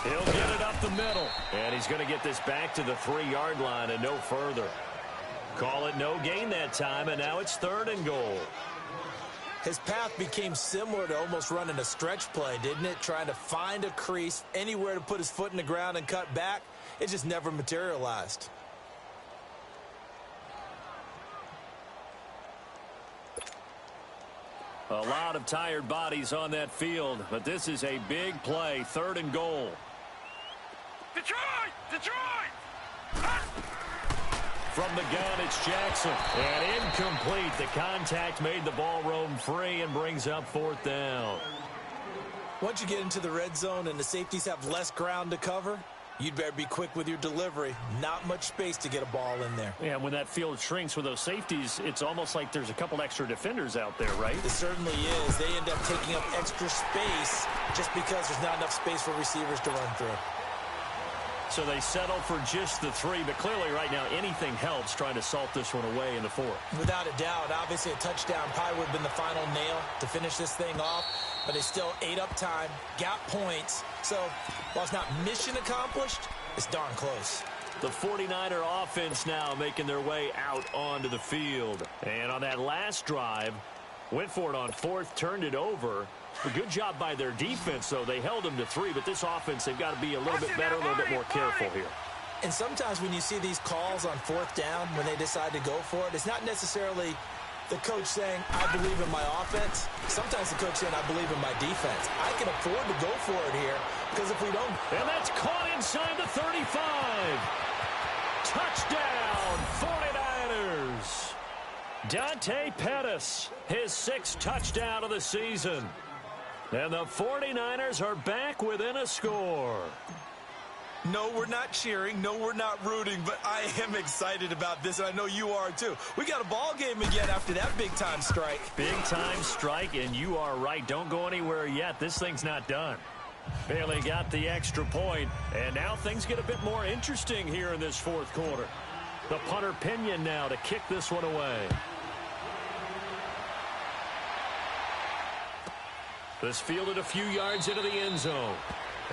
Speaker 1: He'll get it up the middle, and he's going to get this back to the 3-yard line and no further. Call it no gain that time, and now it's 3rd and goal.
Speaker 2: His path became similar to almost running a stretch play, didn't it? Trying to find a crease, anywhere to put his foot in the ground and cut back. It just never materialized.
Speaker 1: A lot of tired bodies on that field, but this is a big play, 3rd and goal.
Speaker 3: Detroit! Detroit!
Speaker 1: From the gun, it's Jackson. And incomplete. The contact made the ball roam free and brings up 4th down.
Speaker 2: Once you get into the red zone and the safeties have less ground to cover, you'd better be quick with your delivery. Not much space to get a ball in there.
Speaker 1: Yeah, when that field shrinks with those safeties, it's almost like there's a couple extra defenders out there, right?
Speaker 2: It certainly is. They end up taking up extra space just because there's not enough space for receivers to run through.
Speaker 1: So they settle for just the 3, but clearly right now anything helps trying to salt this one away in the 4th.
Speaker 2: Without a doubt, obviously a touchdown probably would have been the final nail to finish this thing off, but they still ate up time, got points. So while it's not mission accomplished, it's darn close.
Speaker 1: The 49er offense now making their way out onto the field. And on that last drive, went for it on 4th, turned it over. A good job by their defense, though. They held them to 3, but this offense, they've got to be a little bit better, a little bit more careful here.
Speaker 2: And sometimes when you see these calls on 4th down, when they decide to go for it, it's not necessarily the coach saying, I believe in my offense. Sometimes the coach saying, I believe in my defense. I can afford to go for it here, because if we don't...
Speaker 1: And that's caught inside the 35. Touchdown, 49ers. Dante Pettis, his 6th touchdown of the season. And the 49ers are back within a score.
Speaker 2: No, we're not cheering. No, we're not rooting. But I am excited about this, and I know you are too. We got a ball game again after that big-time strike.
Speaker 1: Big-time strike, and you are right. Don't go anywhere yet. This thing's not done. Bailey got the extra point, and now things get a bit more interesting here in this 4th quarter. The punter Pinion now to kick this one away. This fielded a few yards into the end zone.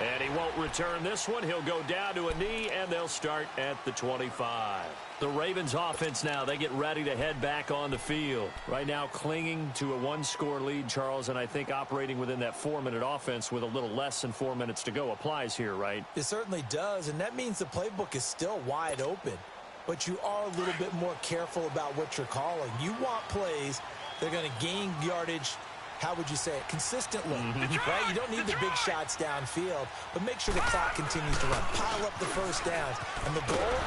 Speaker 1: And he won't return this one. He'll go down to a knee, and they'll start at the 25. The Ravens offense now, they get ready to head back on the field. Right now clinging to a 1-score lead, Charles, and I think operating within that 4-minute offense with a little less than 4 minutes to go applies here, right?
Speaker 2: It certainly does, and that means the playbook is still wide open. But you are a little bit more careful about what you're calling. You want plays that are going to gain yardage, how would you say it, consistently, right? You don't need the big shots downfield, but make sure the clock continues to run. Pile up the first downs. And the goal,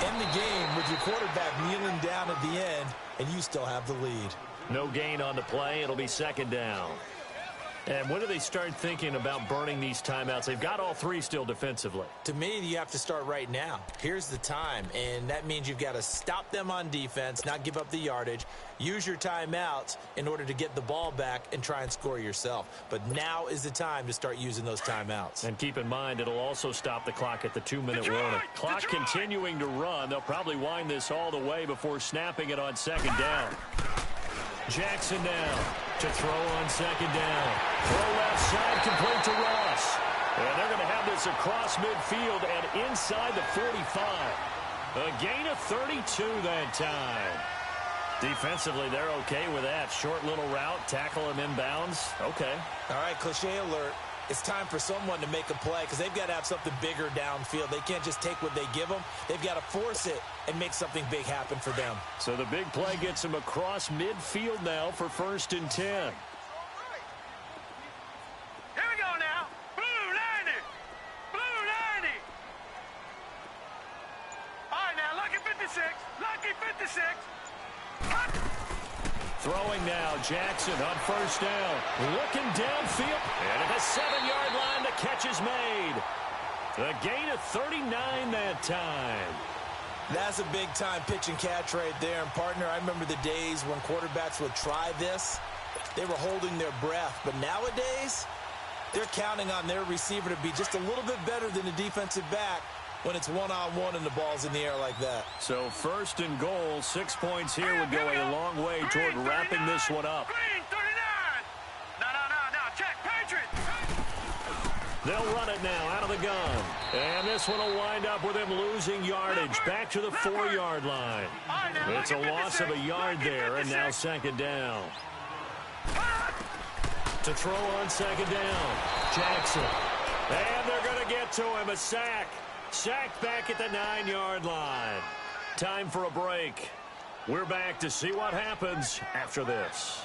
Speaker 2: end the game with your quarterback kneeling down at the end, and you still have the lead.
Speaker 1: No gain on the play. It'll be 2nd down. And when do they start thinking about burning these timeouts? They've got all 3 still defensively.
Speaker 2: To me, you have to start right now. Here's the time, and that means you've got to stop them on defense, not give up the yardage, use your timeouts in order to get the ball back and try and score yourself. But now is the time to start using those timeouts.
Speaker 1: And keep in mind, it'll also stop the clock at the 2-minute warning. Clock continuing to run. They'll probably wind this all the way before snapping it on 2nd down. Jackson now to throw on 2nd down. Throw left side, complete to Ross. And they're going to have this across midfield and inside the 45. A gain of 32 that time. Defensively, they're okay with that. Short little route, tackle him inbounds. Okay.
Speaker 2: All right, cliche alert. It's time for someone to make a play because they've got to have something bigger downfield. They can't just take what they give them. They've got to force it and make something big happen for them.
Speaker 1: So the big play gets him across midfield now for 1st and 10.
Speaker 3: Here we go now. Blue 90. Blue 90. All right, now, lucky 56. Lucky 56.
Speaker 1: Throwing now, Jackson on 1st down. Looking downfield. And at the 7-yard line, the catch is made. The gain of 39 that time.
Speaker 2: That's a big-time pitch and catch right there. And, partner, I remember the days when quarterbacks would try this. They were holding their breath. But nowadays, they're counting on their receiver to be just a little bit better than the defensive back when it's one-on-one and the ball's in the air like that.
Speaker 1: So 1st and goal, 6 points here would go a long way toward wrapping this one up.
Speaker 3: Green 39. No, check, Patriots.
Speaker 1: They'll run it now out of the gun. And this one will wind up with him losing yardage back to the 4-yard line. It's a loss of a yard there, and now 2nd down. To throw on 2nd down, Jackson. And they're going to get to him, a sack. Sacked back at the 9-yard line. Time for a break. We're back to see what happens after this.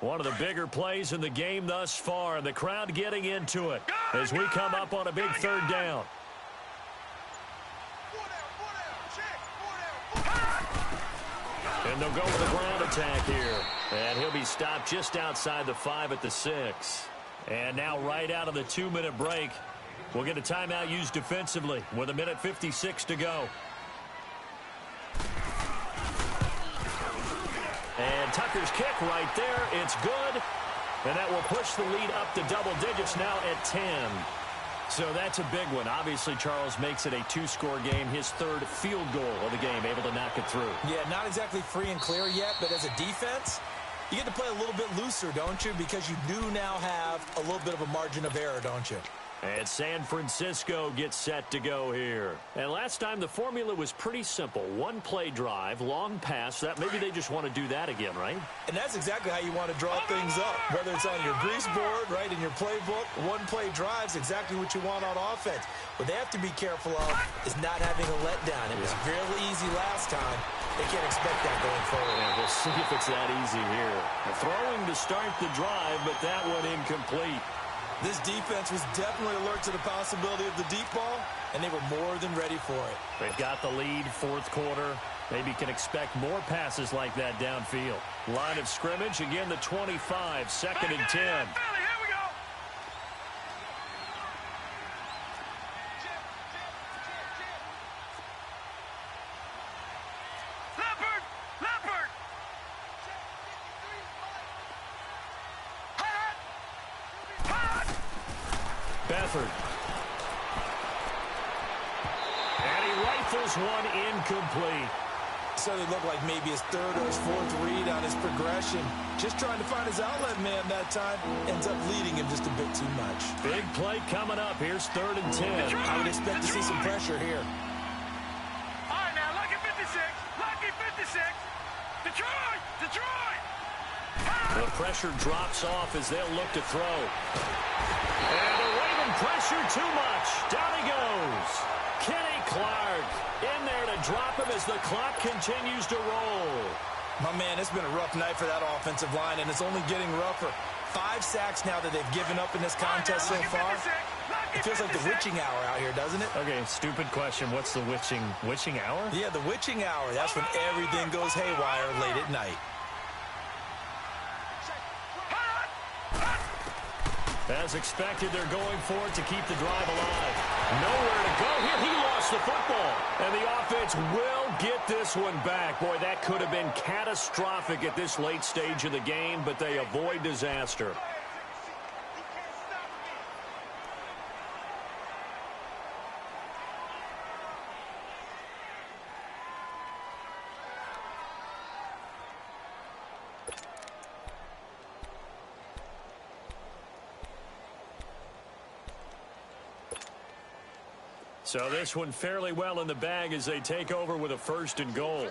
Speaker 1: One of the bigger plays in the game thus far, and the crowd getting into it as we come up on a big 3rd down. And they'll go with a ground attack here. And he'll be stopped just outside the 5 at the 6. And now right out of the 2-minute break, we'll get a timeout used defensively with 1:56 to go. And Tucker's kick right there. It's good. And that will push the lead up to double digits now at 10. So that's a big one. Obviously, Charles makes it a 2-score game. His 3rd field goal of the game, able to knock it through.
Speaker 2: Yeah, not exactly free and clear yet, but as a defense, you get to play a little bit looser, don't you? Because you do now have a little bit of a margin of error, don't you?
Speaker 1: And San Francisco gets set to go here. And last time the formula was pretty simple. 1-play drive, long pass. That maybe they just want to do that again, right?
Speaker 2: And that's exactly how you want to draw things up. Whether it's on your grease board, right, in your playbook, 1-play drive's exactly what you want on offense. What they have to be careful of is not having a letdown. It was really easy last time. They can't expect that going forward.
Speaker 1: Yeah, we'll see if it's that easy here. Throwing to start the drive, but that one incomplete.
Speaker 2: This defense was definitely alert to the possibility of the deep ball, and they were more than ready for it.
Speaker 1: They've got the lead, 4th quarter. Maybe can expect more passes like that downfield. Line of scrimmage, again the 25, 2nd and 10. Bethard. And he rifles one incomplete.
Speaker 2: So it looked like maybe his 3rd or his 4th read on his progression. Just trying to find his outlet man that time. Ends up leading him just a bit too much.
Speaker 1: Big play coming up. Here's 3rd and 10.
Speaker 2: I would expect to see some pressure here.
Speaker 3: All right, now, lucky 56. Lucky 56. Detroit! Detroit!
Speaker 1: The pressure drops off as they'll look to throw. And the Raven pressure too much. Down he goes. Kenny Clark in there to drop him as the clock continues to roll.
Speaker 2: My man, it's been a rough night for that offensive line, and it's only getting rougher. 5 sacks now that they've given up in this contest so far. It feels like the witching hour out here, doesn't it?
Speaker 1: Okay, stupid question. What's the witching hour?
Speaker 2: Yeah, the witching hour. That's when everything goes haywire late at night.
Speaker 1: As expected, they're going for it to keep the drive alive. Nowhere to go here. He lost the football. And the offense will get this one back. Boy, that could have been catastrophic at this late stage of the game, but they avoid disaster. So this one fairly well in the bag as they take over with a 1st and goal.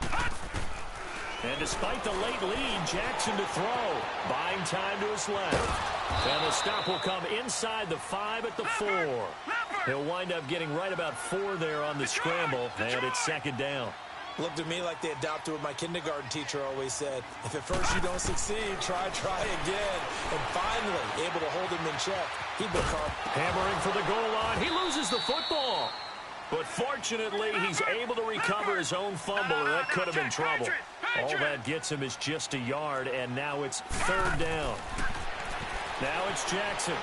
Speaker 1: And despite the late lead, Jackson to throw. Buying time to his left. And the stop will come inside the 5 at the 4. He'll wind up getting right about 4 there on the scramble, and it's 2nd down.
Speaker 2: Looked to me like they adopted what my kindergarten teacher always said. If at first you don't succeed, try again. And finally, able to hold him in check. He become
Speaker 1: hammering for the goal line. He loses the football. But fortunately, he's able to recover his own fumble, and that could have been trouble. All that gets him is just a yard, and now it's 3rd down. Now it's Jackson.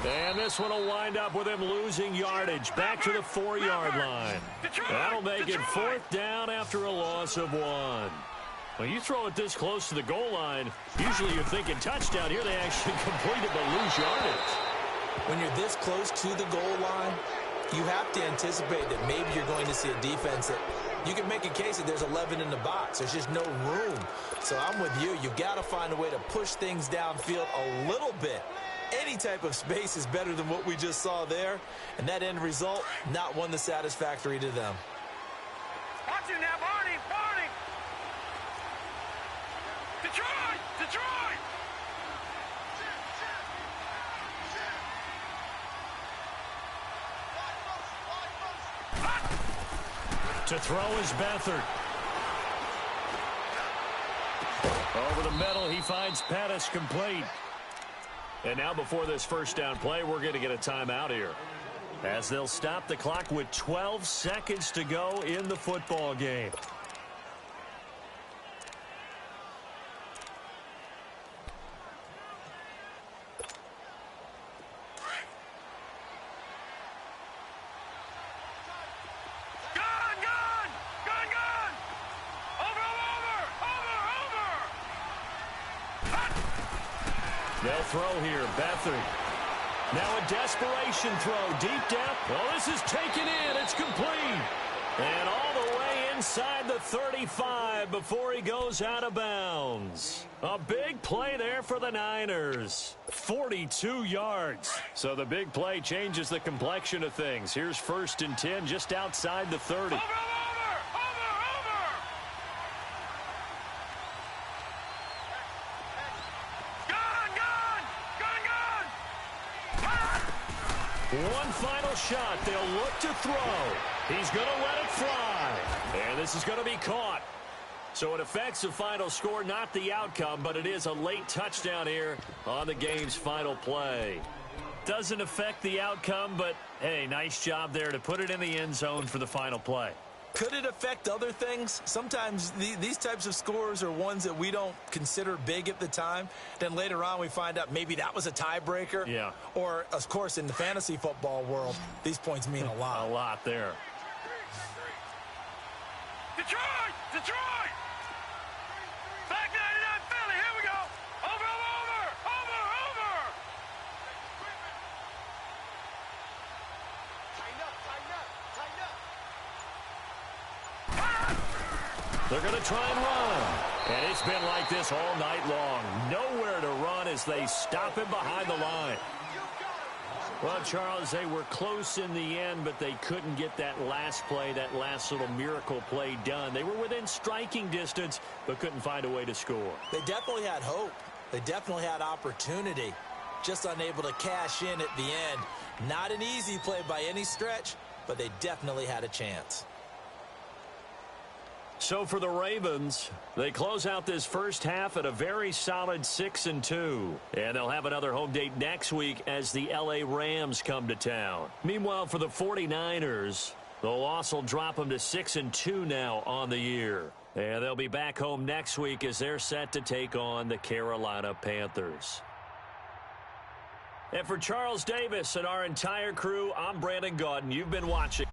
Speaker 1: And this one will wind up with him losing yardage. Back to the 4-yard line. That'll make it 4th down after a loss of 1. When you throw it this close to the goal line, usually you're thinking touchdown. Here they actually complete it but lose yardage.
Speaker 2: When you're this close to the goal line, you have to anticipate that maybe you're going to see a defense that you can make a case that there's 11 in the box. There's just no room. So I'm with you. You've got to find a way to push things downfield a little bit. Any type of space is better than what we just saw there. And that end result, not one that's satisfactory to them.
Speaker 3: Watch it now, Barney! Barney! Detroit! Detroit!
Speaker 1: To throw is Beathard. Over the middle, he finds Pettis complete. And now before this 1st down play, we're going to get a timeout here, as they'll stop the clock with 12 seconds to go in the football game. They'll throw here. Beathard. Now a desperation throw. Deep down. Well, this is taken in. It's complete. And all the way inside the 35 before he goes out of bounds. A big play there for the Niners. 42 yards. So the big play changes the complexion of things. Here's 1st and 10 just outside the 30. One final shot. They'll look to throw. He's going to let it fly. And this is going to be caught. So it affects the final score, not the outcome, but it is a late touchdown here on the game's final play. Doesn't affect the outcome, but, hey, nice job there to put it in the end zone for the final play.
Speaker 2: Could it affect other things? Sometimes these types of scores are ones that we don't consider big at the time. Then later on we find out maybe that was a tiebreaker.
Speaker 1: Yeah.
Speaker 2: Or, of course, in the fantasy football world, these points mean a lot.
Speaker 1: A lot there.
Speaker 3: Detroit! Detroit! Back 99 Philly, here we go! Over!
Speaker 1: They're going to try and run. And it's been like this all night long. Nowhere to run as they stop him behind the line. Well, Charles, they were close in the end, but they couldn't get that last play, that last little miracle play done. They were within striking distance, but couldn't find a way to score.
Speaker 2: They definitely had hope. They definitely had opportunity. Just unable to cash in at the end. Not an easy play by any stretch, but they definitely had a chance.
Speaker 1: So for the Ravens, they close out this first half at a very solid 6-2. And they'll have another home date next week as the LA Rams come to town. Meanwhile, for the 49ers, the loss will drop them to 6-2 now on the year. And they'll be back home next week as they're set to take on the Carolina Panthers. And for Charles Davis and our entire crew, I'm Brandon Gaudin. You've been watching.